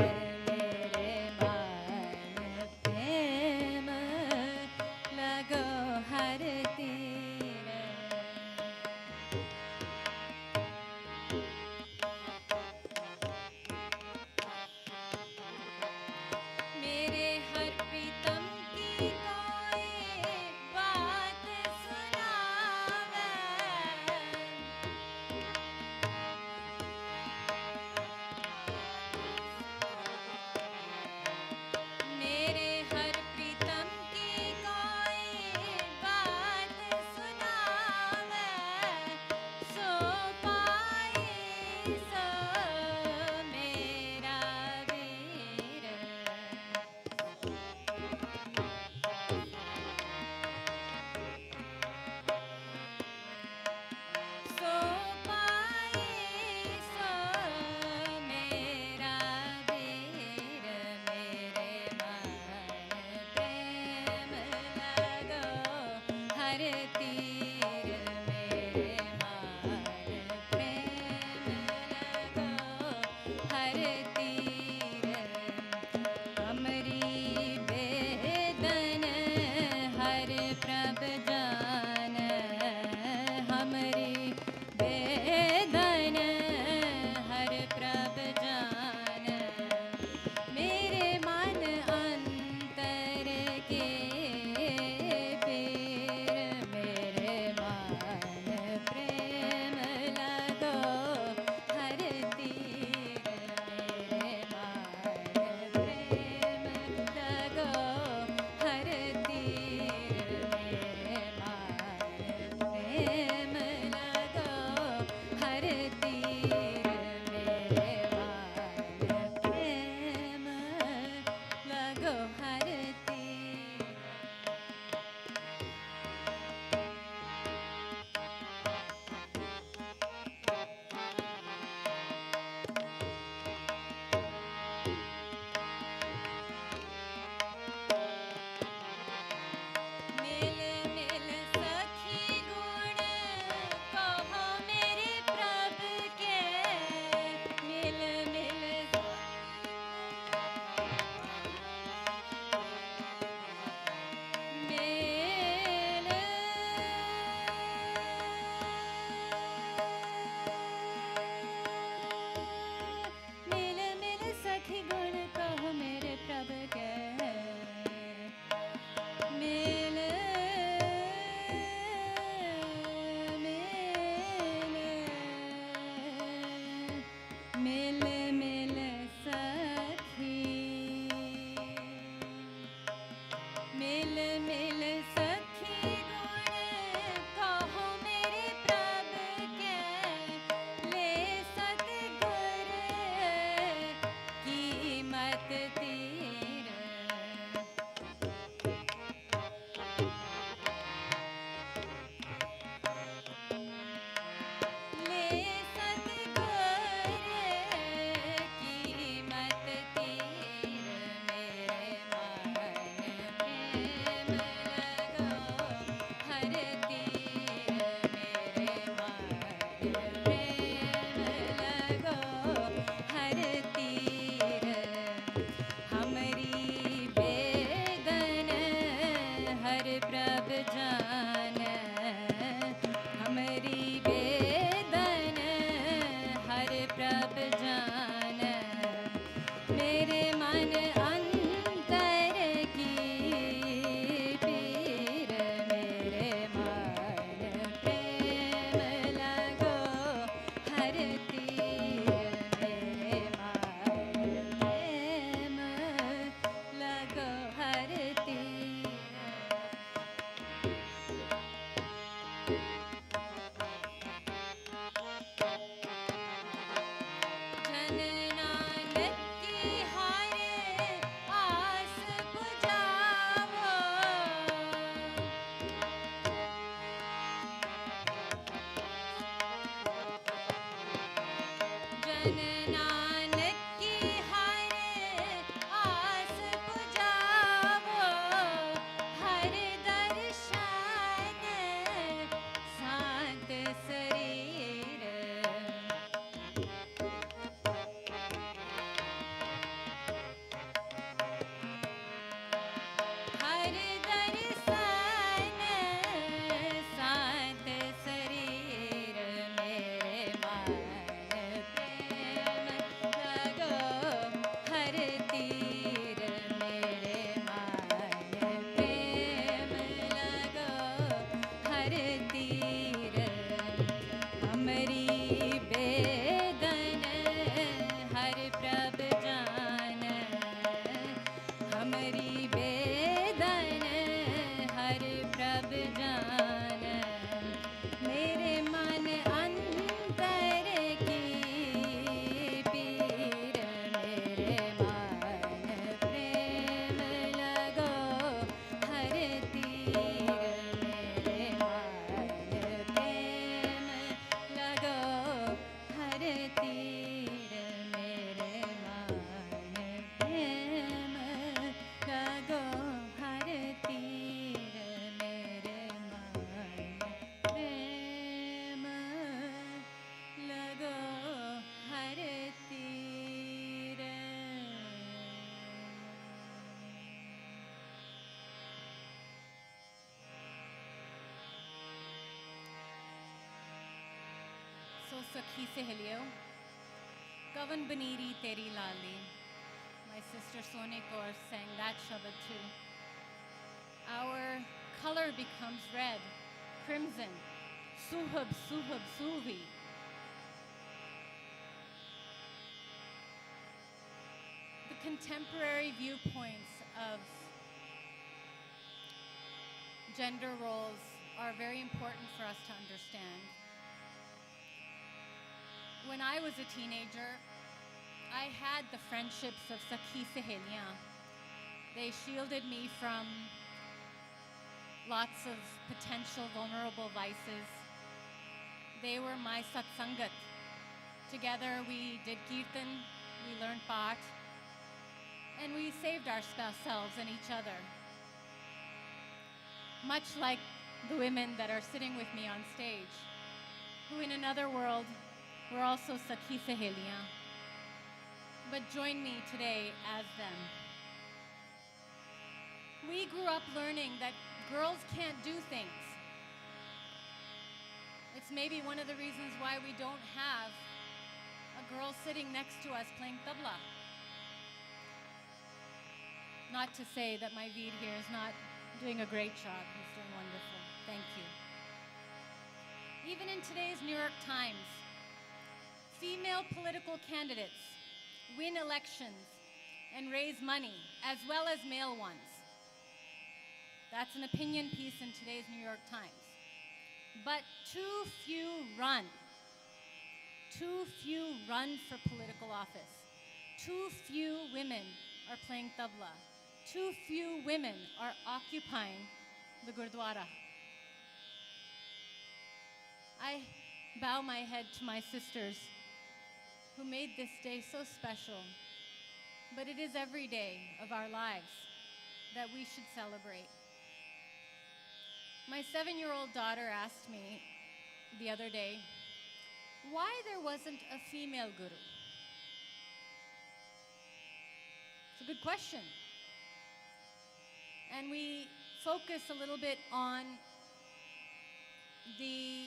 [SPEAKER 10] हर तीर मिल मिल सखी गुण कहो मेरे प्रभ के मिल मिल मेल मिल मिल सखी गुण कहो मेरे प्रभ के मिल मिल मिल मिल सखी मिल मिल सखी गुण कहो मेरे प्रभ के ले सतगुर की मत तीर ले सतगुर की मत तीर मेरे मन प्रेम लगो हर तीर मेरे मन प्रेम लगो हर तीर हमरी बेदन हर प्रभ जान हमरी बेदन हर प्रभ जान मेरे मन अंतर की पीर मेरे मन प्रेम लगो हर तीर मेरे मन प्रेम लगो हर तीर जन नानक की हारे आस बुझावो जन नानक की हारे आस बुझावो हर दर्शन शांत शरीर हर दर्शन शांत शरीर मेरे मन प्रेम लगो हर तीर मेरे मन प्रेम लगो हर तीर हमरी बेदन हर प्रभ जान हमरी बेदन हर प्रभ जान मेरे मन अंतर की पीर मेरे मन प्रेम लगो हर तीर मेरे मन प्रेम लगो हर तीर मेरे मन प्रेम लगो हर तीर मेरे मन प्रेम लगो हर तीर सो सखी सहेलियों कवन बनीरी तेरी लाली my sister Sone Kaur sang that shabad too. Our color becomes red, crimson, suhab, suhab, suvi. The contemporary viewpoints of gender roles are very important for us to understand. When I was a teenager, I had the friendships of Sakhi Saheliyan. They shielded me from lots of potential vulnerable vices. They were my satsangat. Together we did Kirtan, we learned Path, and we saved ourselves and each other. Much like the women that are sitting with me on stage, who in another world were also Sakhi Saheliyan, but join me today as them. We grew up learning that girls can't do things. It's maybe one of the reasons why we don't have a girl sitting next to us playing tabla. Not to say that my Veer here is not doing a great job. He's doing wonderful. Thank you. Even in today's New York Times, female political candidates win elections and raise money, as well as male ones. That's an opinion piece in today's New York Times. But too few run. Too few run for political office. Too few women are playing tabla. Too few women are occupying the Gurdwara. I bow my head to my sisters who made this day so special. But it is every day of our lives that we should celebrate. My 7-year-old daughter asked me the other day why there wasn't a female guru. It's a good question. And we focus a little bit on the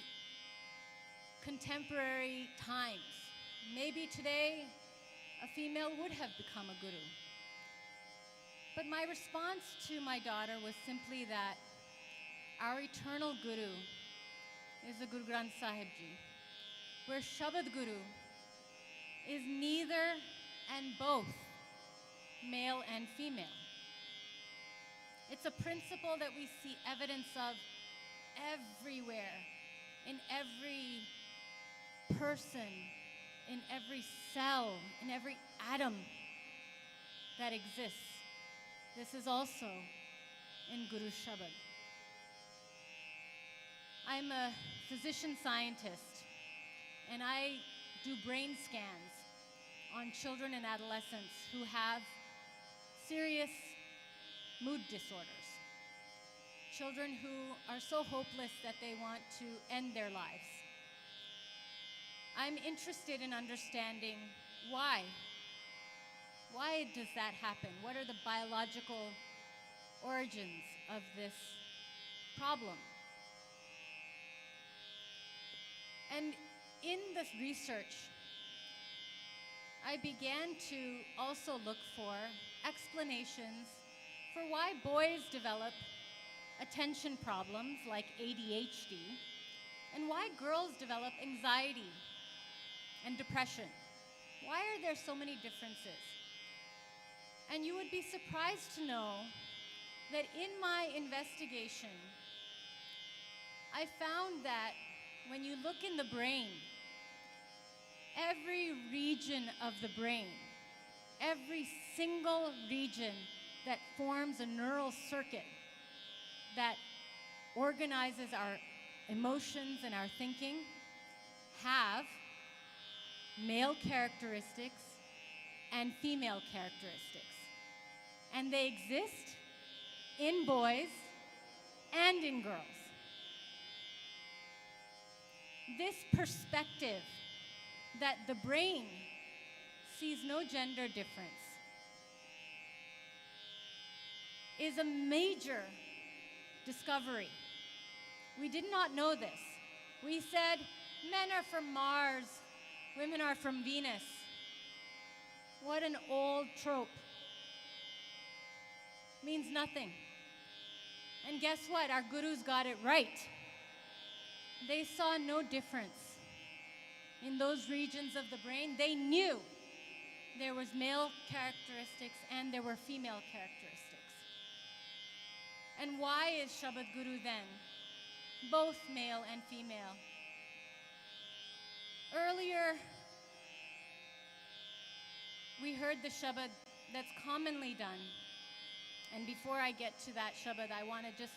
[SPEAKER 10] contemporary times. Maybe today a female would have become a guru. But my response to my daughter was simply that our eternal guru is the Guru Granth Sahib Ji, where Shabad Guru is neither and both male and female. It's a principle that we see evidence of everywhere, in every person, in every cell, in every atom that exists. This is also in Guru Shabad. I'm a physician scientist, and I do brain scans on children and adolescents who have serious mood disorders. Children who are so hopeless that they want to end their lives. I'm interested in understanding why. Why does that happen? What are the biological origins of this problem? And in this research, I began to also look for explanations for why boys develop attention problems like ADHD and why girls develop anxiety and depression. Why are there so many differences? And you would be surprised to know that in my investigation, I found that when you look in the brain, every region of the brain, every single region that forms a neural circuit that organizes our emotions and our thinking have male characteristics and female characteristics. And they exist in boys and in girls. This perspective that the brain sees no gender difference is a major discovery. We did not know this. We said men are from Mars, women are from Venus. What an old trope. Means nothing. And guess what? Our gurus got it right. They saw no difference in those regions of the brain. They knew there was male characteristics and there were female characteristics. And why is Shabad Guru then both male and female? Earlier, we heard the Shabad that's commonly done And before I get to that Shabad, I want to just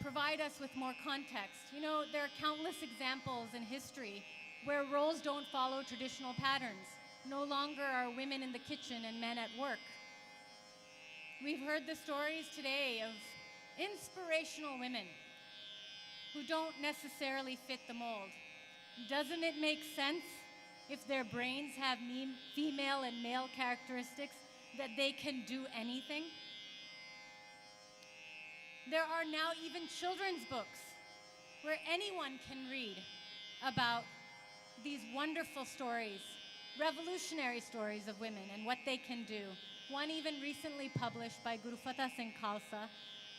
[SPEAKER 10] provide us with more context. You know, there are countless examples in history where roles don't follow traditional patterns. No longer are women in the kitchen and men at work. We've heard the stories today of inspirational women who don't necessarily fit the mold. Doesn't it make sense if their brains have female and male characteristics that they can do anything? There are now even children's books where anyone can read about these wonderful stories, revolutionary stories of women and what they can do. One even recently published by Guru Fatah Singh Khalsa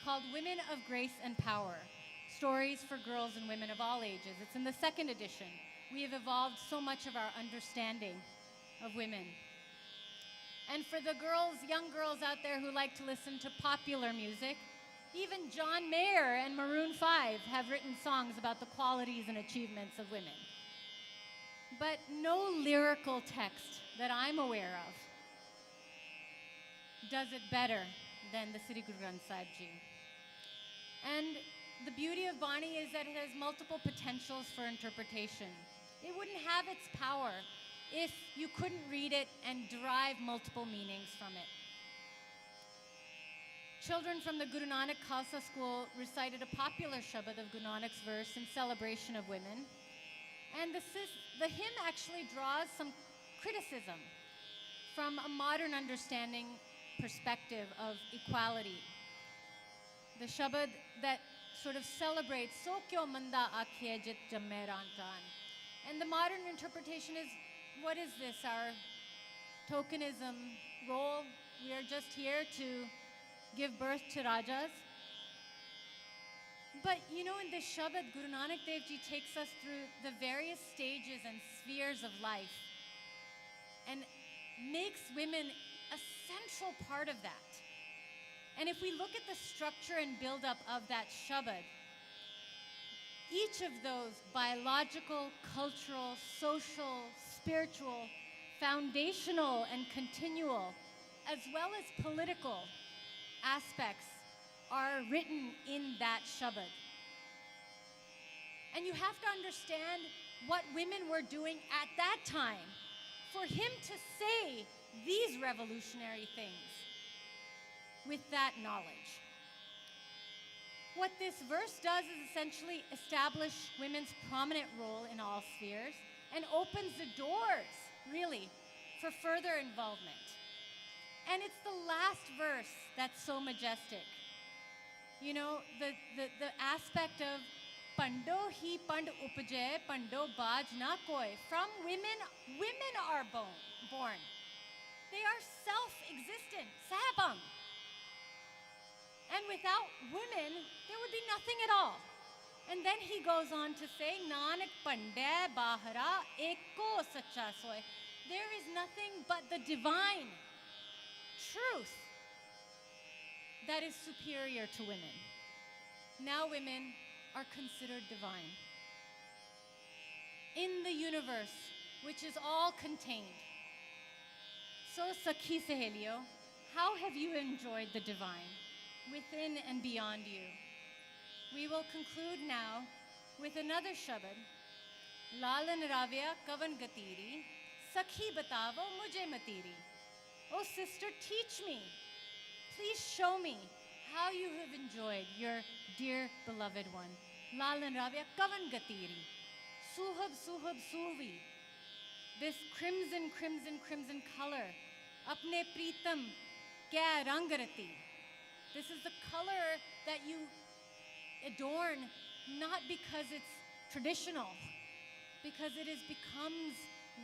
[SPEAKER 10] called Women of Grace and Power, Stories for Girls and Women of All Ages. It's in the 2nd edition. We have evolved so much of our understanding of women. And for the girls, young girls out there who like to listen to popular music, even John Mayer and Maroon 5 have written songs about the qualities and achievements of women. But no lyrical text that I'm aware of does it better than the Sri Guru Granth Sahib Ji. And the beauty of Bani is that it has multiple potentials for interpretation. It wouldn't have its power if you couldn't read it and derive multiple meanings from it. Children from the Guru Nanak Khalsa school recited a popular Shabad of Guru Nanak's verse in celebration of women. And the hymn actually draws some criticism from a modern understanding perspective of equality. The Shabad that sort of celebrates So kyo manda aakhiye jit jamme rantan. And the modern interpretation is, what is this, our tokenism role? We are just here to give birth to Rajas. But you know, in this Shabad, Guru Nanak Dev Ji takes us through the various stages and spheres of life and makes women a central part of that. And if we look at the structure and buildup of that Shabad, each of those biological, cultural, social, spiritual, foundational, and continual, as well as political aspects are written in that Shabad. And you have to understand what women were doing at that time for him to say these revolutionary things with that knowledge. What this verse does is essentially establish women's prominent role in all spheres and opens the doors, really, for further involvement. And it's the last verse that's so majestic. You know, the aspect of Pando hi pand upje, pando baj na koi. From women are born. They are self-existent, sahabam. And without women, there would be nothing at all. And then he goes on to say, Nanak pande bahara eko sacha soy. There is nothing but the divine truth that is superior to women. Now women are considered divine. In the universe, which is all contained. So, Sakhi Sahelio, how have you enjoyed the divine within and beyond you? We will conclude now with another Shabad. Lalan Ravya Kavan Gatiri, Sakhi Batavo Mujhe Matiri. Oh sister, teach me. Please show me how you have enjoyed your dear beloved one. Lalan Ravya Kavan Gatiri. Suhab Suhab Suvi. This crimson, crimson, crimson color. Apne Pritam Kya Rangarati. This is the color that you adorn not because it's traditional, because it becomes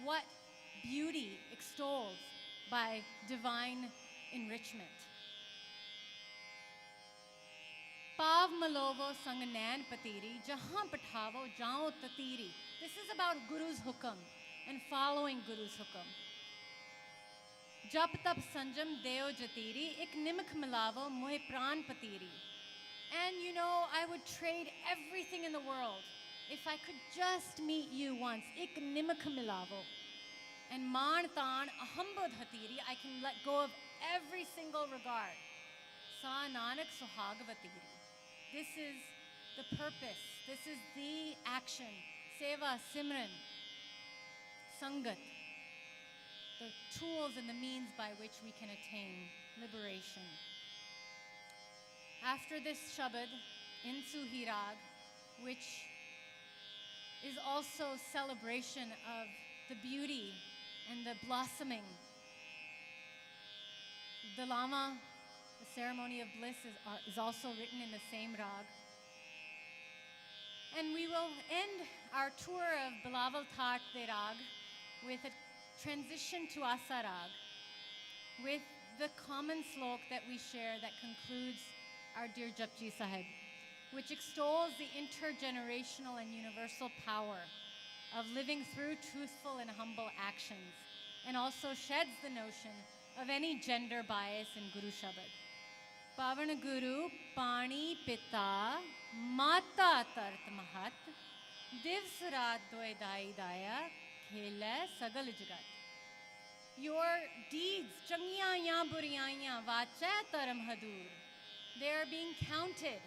[SPEAKER 10] what beauty extols by divine enrichment. Pav Malovo Sanganan Patiri, Jahan Patavo Jao Tatiri. This is about Guru's hukam and following Guru's hukam. Jap tap sanjam deo jatiri, ik nimak milavo mohe pran patiri. And you know, I would trade everything in the world if I could just meet you once. Ik nimak milavo. And maan taan ahambod hatiri, I can let go of every single regard. Sa Nanak Suhagvatiri. This is the purpose. This is the action. Seva, Simran, Sangat. The tools and the means by which we can attain liberation. After this Shabad in Suhirag, which is also celebration of the beauty and the blossoming. The Lama, the ceremony of bliss, is also written in the same rag. And we will end our tour of Bilaval Thaat de Rag with a transition to Asa Rag, with the common slok that we share that concludes our Dear Japji Sahib, which extols the intergenerational and universal power of living through truthful and humble actions, and also sheds the notion of any gender bias in Guru Shabad. Pavan Guru, Pani Pita, Mata Tart Mahat, Divs Raat Doy Dai Daya, Khela Sagal Jagat. Your deeds, Changiya Buriyaya, Vacha Taram Hadur, they are being counted.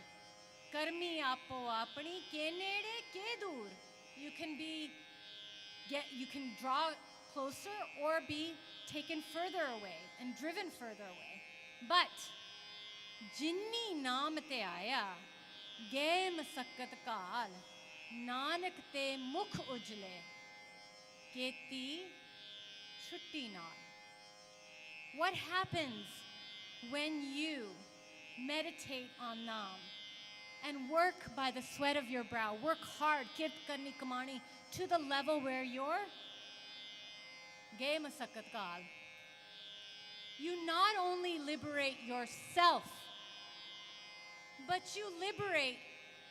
[SPEAKER 10] Karmi Apo Apani Kenede Kedur. You can draw closer or be taken further away and driven further away. But Jinni Naam te aaya, ge masakkat kaal, Nanak te mukh ujle, keti chutti naal. What happens when you meditate on Naam and work by the sweat of your brow, work hard, kirt karni kamani, to the level where you're ge masakkat kaal? You not only liberate yourself, but you liberate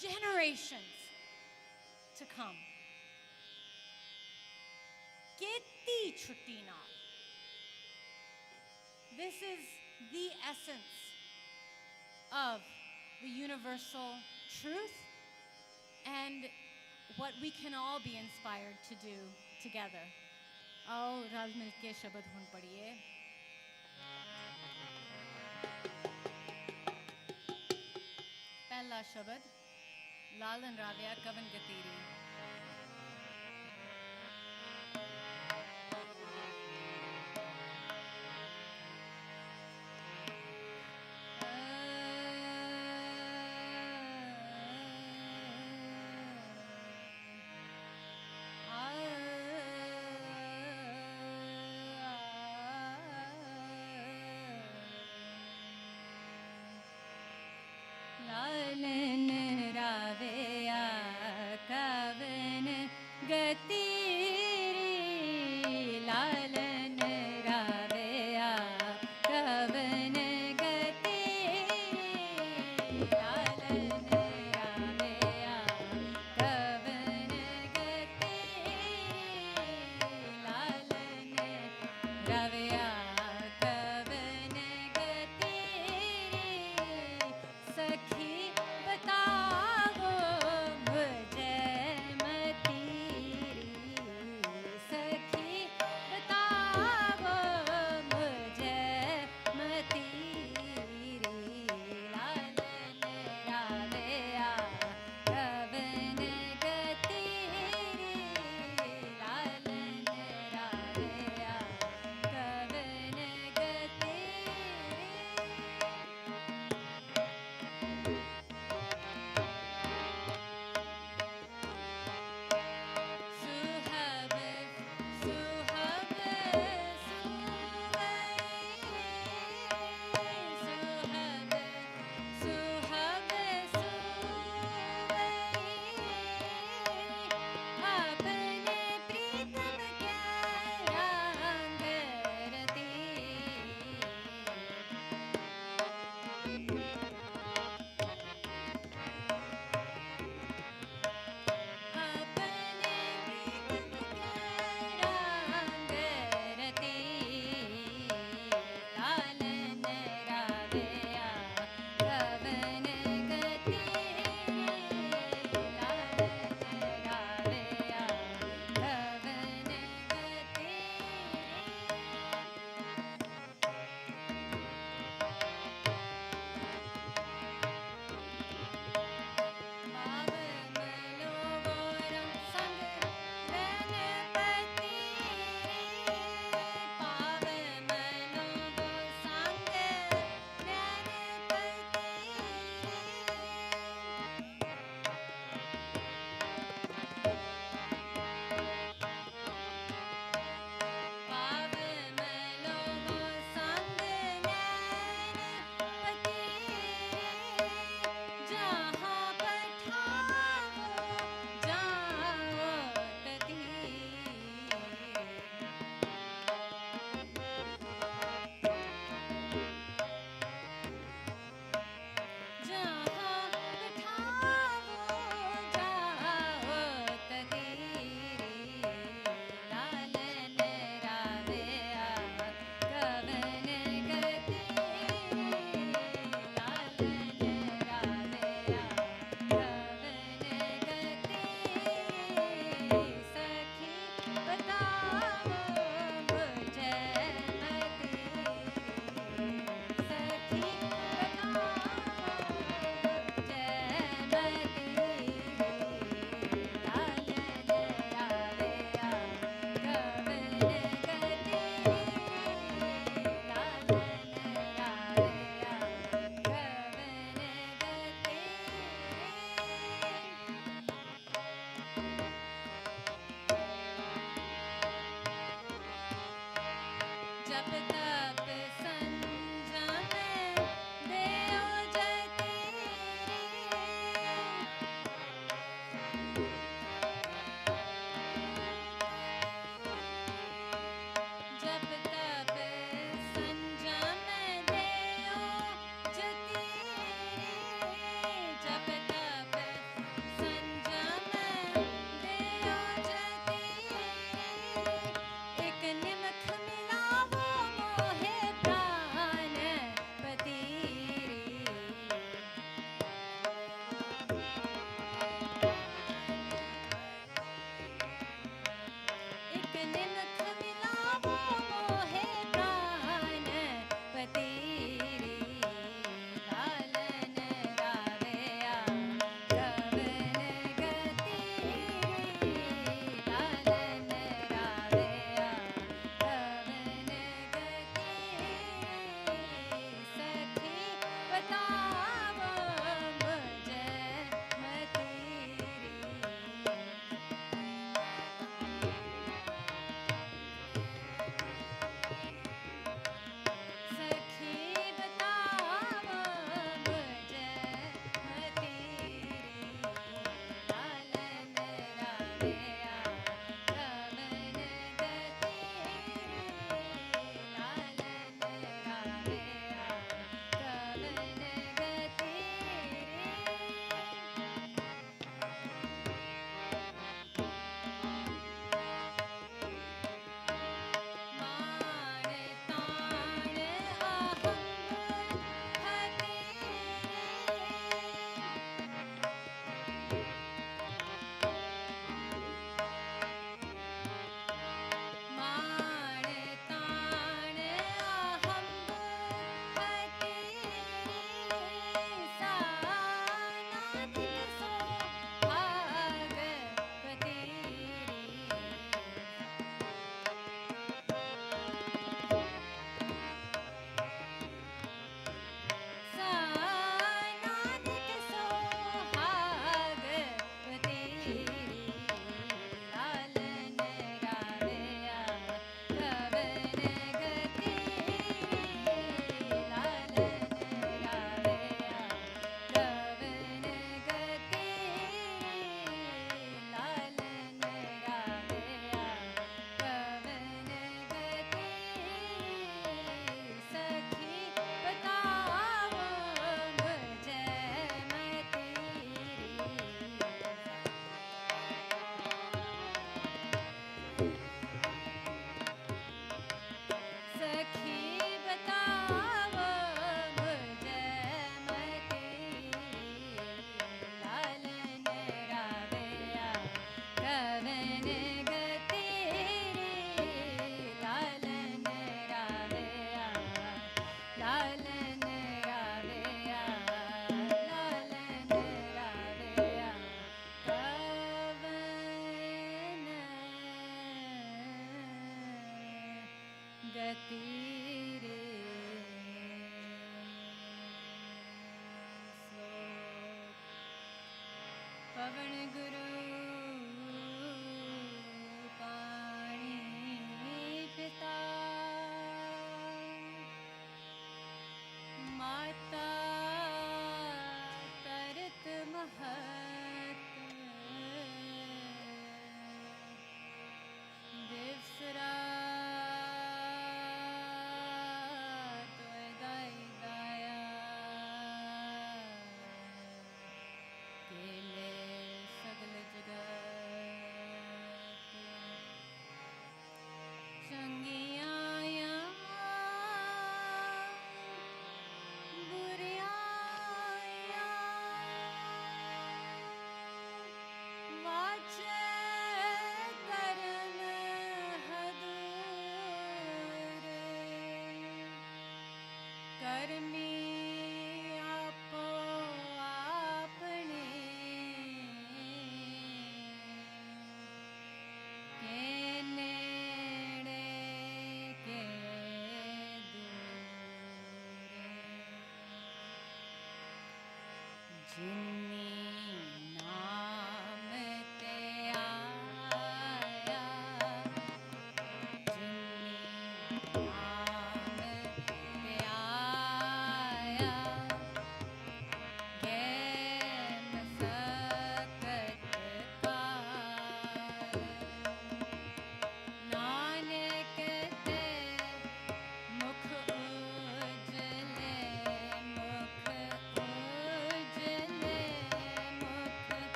[SPEAKER 10] generations to come. Keti chutti naal. This is the essence of the universal truth and what we can all be inspired to do together. Aao ral mil ke shabad hun padiye. Pehla shabad, Lalan Ravya Kavan Gatiri. Lalan Ravya Kavan Gatiri. Lalan Ravya Kavan Gatiri. Lalan Ravya Kavan Gatiri. Lalan Ravya Kavan Gatiri. Sakhi बताओ मुझे मतीरी, सखी बताओ मुझे मतीरी. लालन रावया कवन गतीरी. लालन रावया कवन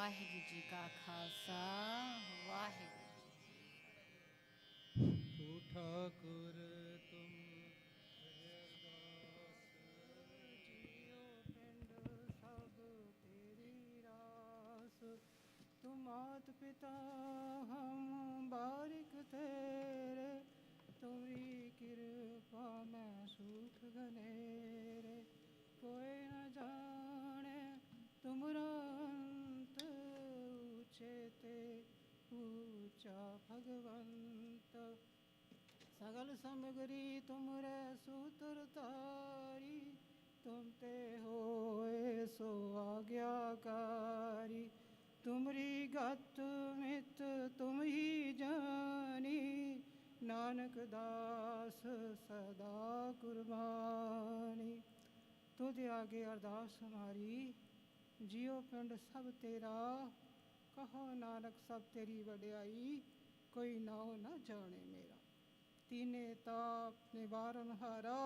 [SPEAKER 10] वाहिगुरु जी का खालसा वाहिगुरु
[SPEAKER 11] तू ठाकुर तुम अरदास जियो पिंड सब तेरी रास तुम मात पिता हम बारिक तेरे तुमरी कृपा में सुख घनेरे कोई न जाने तुमरा अंत ऊंचे ते ऊंचा भगवंत सगल समगरी तुमरे सूत्र तारी, तुम ते होए सो आज्ञाकारी। तुमरी गत मित तुम ही जानी, नानक दास सदा कुर्बानी। तुझ आगे अरदास हमारी, जियो पिंड सब तेरा, कहो नानक सब तेरी वड्याई, कोई नाओ न जाने मेरा। तीने ताप निवारण हारा,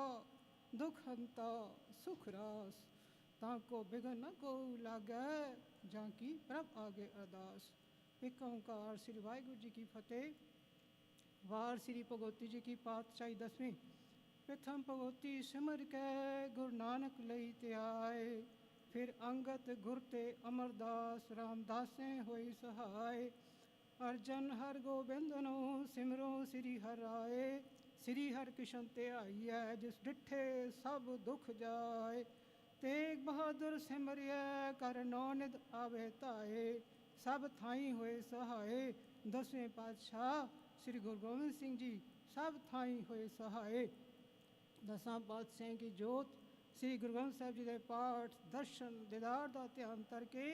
[SPEAKER 11] दुख हंता सुख रास, ताको बिघन न को लागै, जाकी प्रभ आगे अरदास। एक ओंकार श्री वाहिगुरू जी की फतेह। वार श्री भगवती जी की पातशाही 10वीं। प्रथम भगवती सिमर कै गुरु नानक लई त्याय, फिर अंगत गुर ते अमरदास, रामदासें होई सहाय। अर्जन हर गोबिंदनो सिमरो श्री हर राय, श्री हर किशन ते आईयै, जिस डिठे सब दुख जाय। तेग बहादुर सिमरियै कर नौनिध आवे धाए, सब थाई होए सहाय। 10वें पातशाह श्री गुरु गोबिंद सिंह जी सब थाई होए सहाय। 10 पातशाह की जोत श्री गुरु ग्रंथ साहिब जी के पाठ दर्शन दीदार का ध्यान करके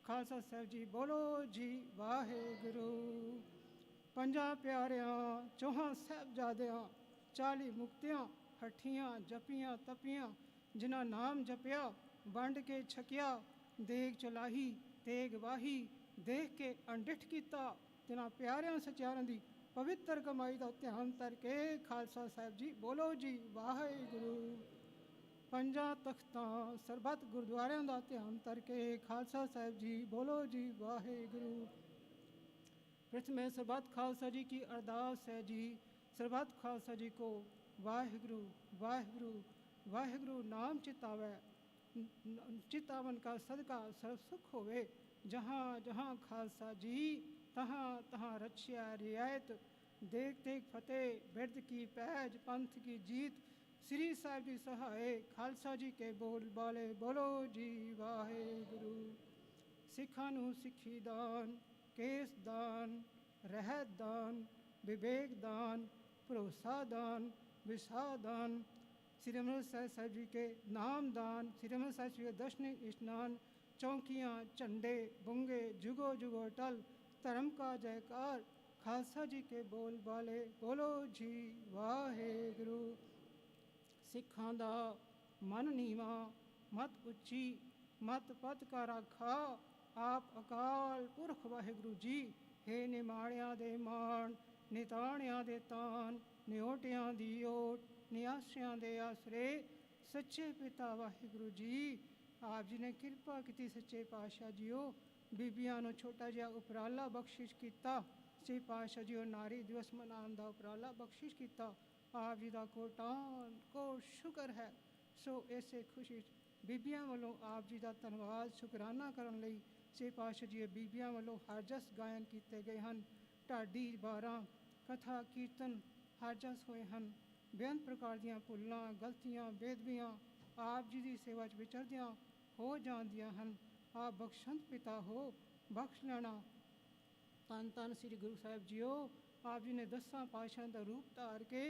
[SPEAKER 11] खालसा साहिब जी बोलो जी वाहेगुरु। 5 प्यारियां 4 साहिबजादियां 40 मुक्तियां हठियां जपियां तपियां, जिन्हां नाम जपिया वंड के छकिया, देग चलाही तेग वाही, देख के अनडिठ कीता, तिन्हां प्यारियां सचियारां दी पवित्र कमाई का ध्यान करके खालसा साहिब जी बोलो जी वाहेगुरु। 5 तख्तां सरबत गुरुद्वारियां का ध्यान करके खालसा साहिब जी बोलो जी वाहेगुरु। प्रथम सरबत खालसा जी की अरदास है जी, सरबत खालसा जी को वाहेगुरु वाहेगुरु वाहेगुरु नाम चितावै, चितावन का सदका सर्व सुख होवे। जहाँ जहाँ खालसा जी तहाँ तहाँ रक्षा रियायत, देख देख फतेह बिरद की पैज पंथ की जीत। श्री साहिब जी सहाय खालसा जी के बोल बाले बोलो जी वाहेगुरु। सिखां नूं सिੱਖੀ दान, केस दान, रहत दान, विवेक दान, भरोसा दान, विसाह दान। श्री अमृतसर साहिब जी के नाम दान, श्री अमृतसर साहिब जी के दर्शनिक स्नान, चौकियाँ झंडे बुंगे जुगो जुगो टल, धर्म का जयकार। खालसा जी के बोल बाले बोलो जी वाहेगुरु। सिखां दा मन नीवा मत उच्ची, मत पत का राखा, आप अकाल पुरख वाहेगुरु जी। हे निमाणियां दे मान, निताणियां दे तान, निओटियां दी ओट, निआसियां दे आसरे, सच्चे पिता वाहिगुरु जी। आप जी ने किरपा की सच्चे पातशाह जीओ, बीबियां नूं छोटा जिहा उपराला बख्शिश किया। सच्चे पातशाह जीओ नारी दिवस मनाउण दा उपराला बख्शिश किया। आप जी का कोटान को शुक्र है। सो इसे खुशी बीबियां वालों आप जी का धन्यवाद शुकराना करन लई सच्चे पातशाह जी बीबियां वालों हरजस गायन किए गए हैं। ढाडी 12 कथा कीर्तन हरजस होए हैं। बेअंत प्रकार दीआं भुल्लां गलतियां बेदबियां आप जी की सेवा विचरदियां हो जांदियां हैं। आप बख्शंत पिता हो, बख्श लेना। धन धन श्री गुरु साहिब जीओ, आप जी ने 10 पातशाहां का रूप धार के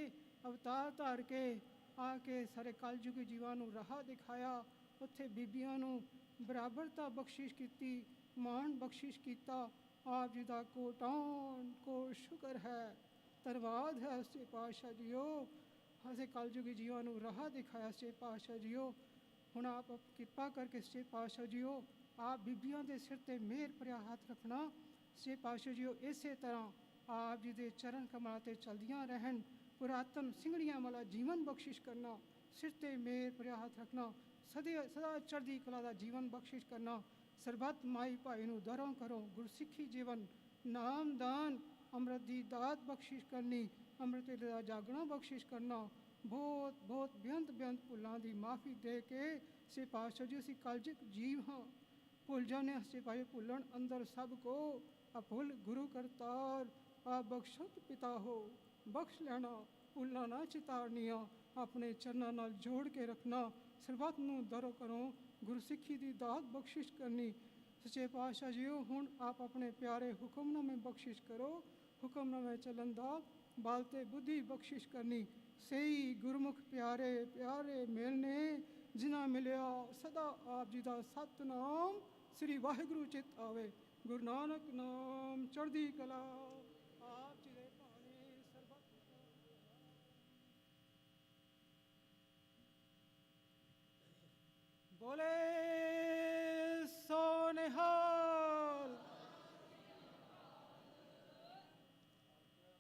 [SPEAKER 11] अवतार धार के आके सारे कलयुगी जीवां नूं राह दिखाया। उत्थे बीबियां नूं बराबरता बख्शिश की, मान बख्शिश किया। आप जी का कोटान को शुक्र है, धन्यवाद है सच्चे पातशाह जीओ। असें कलयुगी जीवां नूं राह दिखाया सच्चे पातशाह जीओ। हुण आप किरपा करके सच्चे पातशाह जीओ आप बीबियां दे सिर ते मेहर भरिया हथ रखना। सच्चे पातशाह जीओ इसे तरह आप जी दे चरण कमलां ते चलदियां रहन। पुरातन सिंगड़ियां वाला जीवन बख्शिश करना, सिर ते मेहर भरिया हथ रखना, सदा चढ़दी कला दा जीवन बख्शिश करना। सरबत माई भाई नूं दरों करो गुरसिੱਖੀ जीवन, नाम दान अमृत दी दात बख्शिश करनी, अमृत वेले दा जागना बख्शिश करना। बहुत बहुत बेअंत बेअंत भुल्लां दी माफ़ी दे के सच्चे पातशाह जी असीं कलयुग जीव हाँ, भुल जाने सच्चे पातशाह भुल्लण अंदर सब को। अभुल गुरु करतार आप बख्शत पिता हो, बख्श लेना। भुल्लां ना चितारनियां अपने चरनां नाल जोड़ के रखना। सरबत नूं दरो करो गुरसिੱਖੀ दी दात बख्शिश करनी। सच्चे पातशाह जीओ हुण आप अपने प्यारे हुक्मनामे बख्शिश करो। हुक्मनामे चलन दा बालते बुद्धि बख्शिश करनी सही गुरमुख प्यारे प्यारे मिलने जिन्ना मिलिया सदा आप जी का सतनाम श्री वाहिगुरु चित आवे गुरु नानक नाम चढ़दी कला आप जी दे भाने सरबत बोले सोनिहाल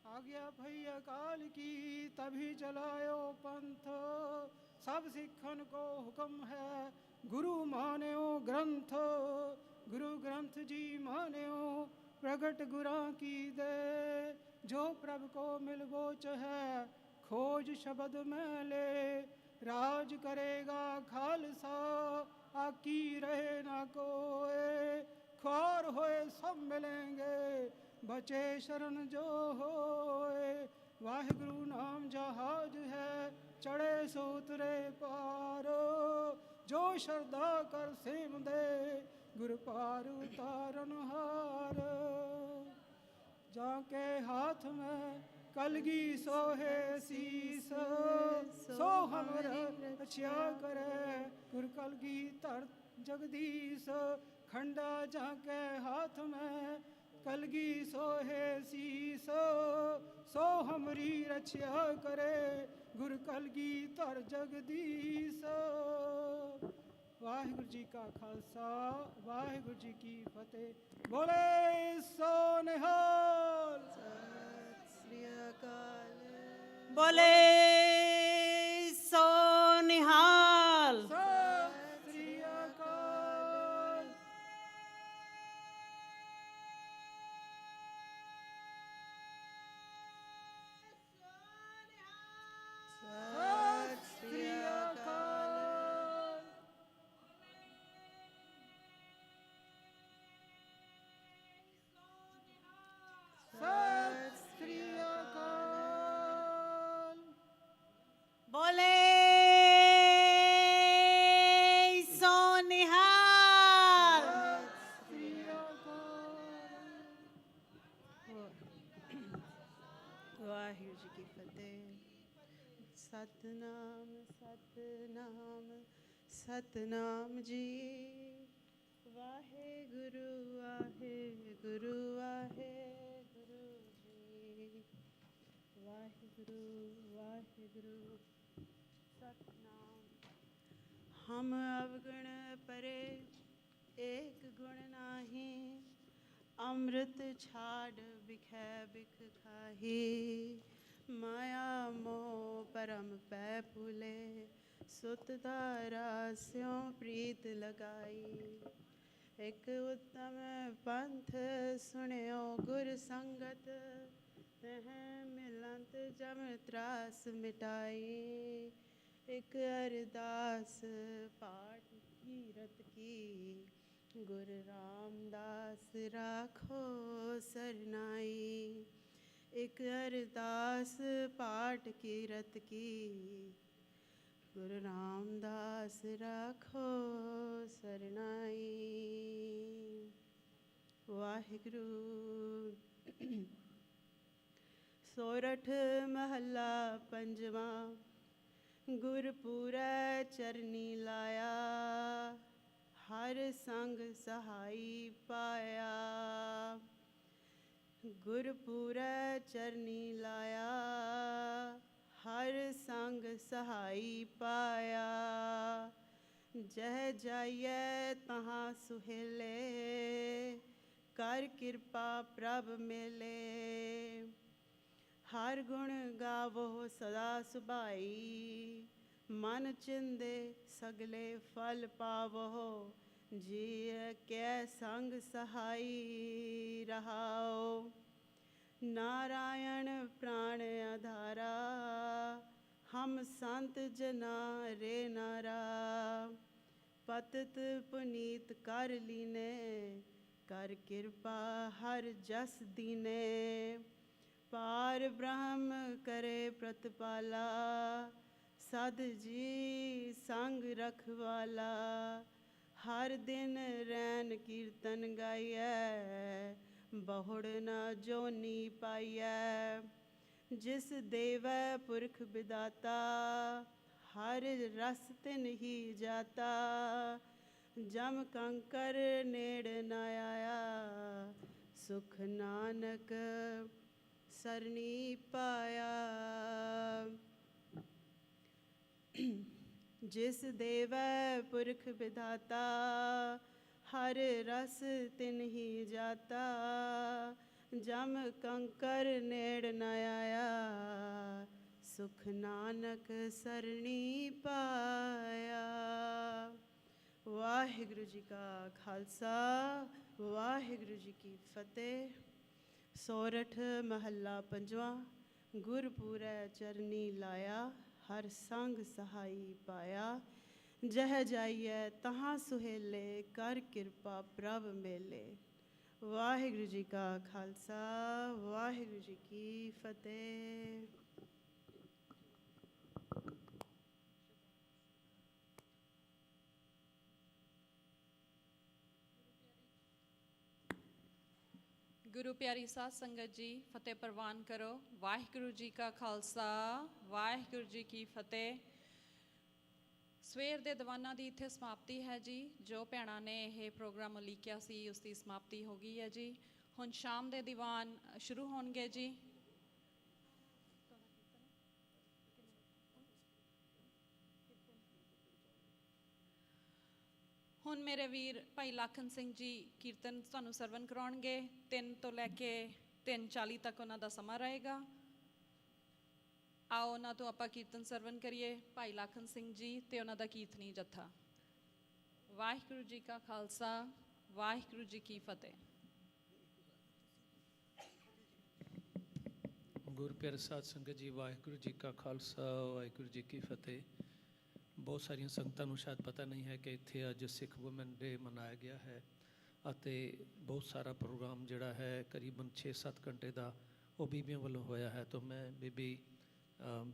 [SPEAKER 11] आ गया भई अकाल की तभी चलायो पंथ सब सिखन को हुक्म है गुरु मान्यो ग्रंथ गुरु ग्रंथ जी मान्यो प्रगट गुरां की दे जो प्रभ को मिलबोच है खोज शब्द में ले राज करेगा खालसा आकी रहे ना कोए ख्वार होए सब मिलेंगे बचे शरण जो होए वाहिगुरु नाम जहाज है चढ़े सो उतरे पार जो श्रद्धा कर सेम दे गुरु पार उतारन हार जाके हाथ में कलगी सोहे शीस सो हमरे रक्षा करे गुरु कलगी तर जगदीश खंडा जाके हाथ में कलगी सोहे शीस सो हमरी रक्षा करे गुरु कलगी तर जगदीश वाहिगुरु जी का खालसा वाहिगुरु जी की फतेह बोले सो निहाल
[SPEAKER 12] सत श्री अकाल बोले सो निहाल
[SPEAKER 11] सत श्री अकाल
[SPEAKER 12] सत श्री अकाल
[SPEAKER 11] सत श्री अकाल
[SPEAKER 12] बोले सो निहाल
[SPEAKER 11] श्री अकाल
[SPEAKER 12] वाहिगुरु जी की फतेह सतनाम सतनाम सतनाम जी वाहिगुरु वाहिगुरु वाहिगुरु जी वाहिगुरु वाहिगुरु सतनाम हम अवगुण परे एक गुण नाही अमृत छाड़ बिखै बिख खाही माया मोह परम पै फूले सुत धारा स्यों प्रीत लगाई एक उत्तम पंथ सुनियो गुर संगत तह मिलंत जम त्रास मिटाई एक अरदास पाठ कीरत की गुरु रामदास राखो सरनाई एक अरदास पाठ कीरत की गुरु रामदास राखो सरनाई वाहिगुरु सोरठ महला पंजवा गुरपुरै चरनी लाया हर संग सहाई पाया गुरपुरै चरनी लाया हर संग सहाई पाया जह जाइए तहाँ सुहेले कर कृपा प्रभ मेले हर गुण गावो सदा सुभाई मन चिंदे सगले फल पावो जी कै संग सहाई रहाओ नारायण प्राण आधारा हम संत जना रे नारा पतित पुनीत कर लीने कर कृपा हर जस दीने पार ब्रह्म करे प्रतिपाला सद जी संग रखवाला हर दिन रैन कीर्तन गाइए बहुड़ न जोनी पाइए जिस देवै पुरख विदाता हर रस तिन ही जाता जम कंकर नेड़ न आया सुख नानक सरनी पाया जिस देवै पुरख विधाता हर रस तिन ही जाता जम कंकर नेड़ न आया सुख नानक सरनी पाया। वाहिगुरु जी का खालसा वाहिगुरु जी की फतेह। सोरठ महला पंजवा गुरपुरै चरनी लाया हर संग सहाई पाया जह जाइए तहाँ सुहेले कर कृपा प्रभ मेले। वाहिगुरु जी का खालसा वाहिगुरु जी की फतेह।
[SPEAKER 9] गुरु प्यारी साध संगत जी फतेह प्रवान करो। वाहिगुरु जी का खालसा वाहिगुरु जी की फतेह। सवेर दे दीवाना दी इत्थे समाप्ति है जी। जो भैणां ने यह प्रोग्राम उलीकिया सी उसकी समाप्ति हो गई है जी। हुण शाम दे दीवान शुरू होणगे जी। हुण मेरे वीर भाई लाखन सिंह जी कीर्तन तुहानूं सरवण कराउणगे। 3 तो लैके 3:40 तक उन्हां दा समां रहेगा। आओ उन्हां तो आपां कीर्तन सरवण करिए। भाई लाखन सिंह जी ते उन्हां दा कीर्तनी जत्था। वाहिगुरु जी का खालसा वाहिगुरु जी की फतेह।
[SPEAKER 13] गुरु प्यारे साध संगत जी वाहिगुरु जी का खालसा वाहिगुरु जी की फतेह। बहुत सारिया संगतां नूं शायद पता नहीं है कि इत्थे अज सिख वुमेन डे मनाया गया है अते बहुत सारा प्रोग्राम जिहड़ा है करीबन 6-7 घंटे का वो बीबियों वालों होया है। तो मैं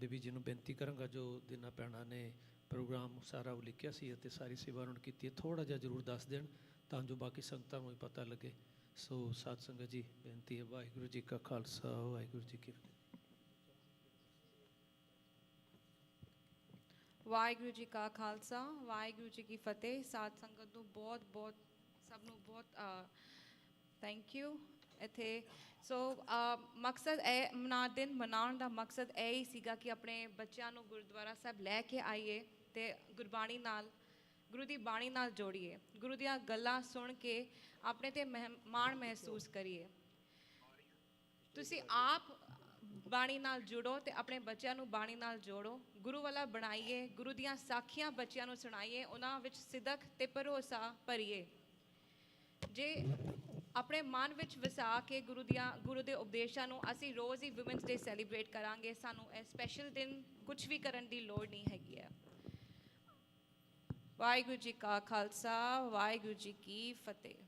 [SPEAKER 13] बीबी जी नूं बेनती करांगा जो दिना भैणां ने प्रोग्राम सारा उलीकिया सी अते सारी सेवा उन्होंने की थोड़ा जिहा जरूर दस देण तां जो बाकी संगतां नूं भी पता लगे। सो साध संगत जी बेनती है। वाहिगुरु जी का खालसा वाहिगुरु जी की फतेह।
[SPEAKER 1] वाहिगुरु जी का खालसा वाहिगुरु जी की फतेह। साध संगत नूं बहुत बहुत सब नूं बहुत थैंक यू। इत्थे सो मकसद दिन मनाउण दा मकसद ही सीगा कि अपने बच्चों नूं गुरुद्वारा साहब लैके आइए ते गुरबाणी नाल गुरु दी बाणी नाल जोड़िए। गुरु दियां गल्लां सुन के अपने ते माण महसूस करिए। तुसी आप बाणी नाल जुड़ो ते अपने बच्चों नूं बाणी नाल जोड़ो। गुरु वाला बनाइए। गुरु दियां साखियां बच्चों नूं सुणाइए। उन्हां विच सिदक ते भरोसा भरीए। जे अपने मन विच वसा के गुरु दे उपदेशां नूं असीं रोज़ ही वुमेन्स डे सैलीब्रेट करांगे। सानूं इह स्पैशल दिन कुछ भी करन दी लोड़ नहीं हैगी है। वाहिगुरु जी का खालसा वाहिगुरु जी की फतेह।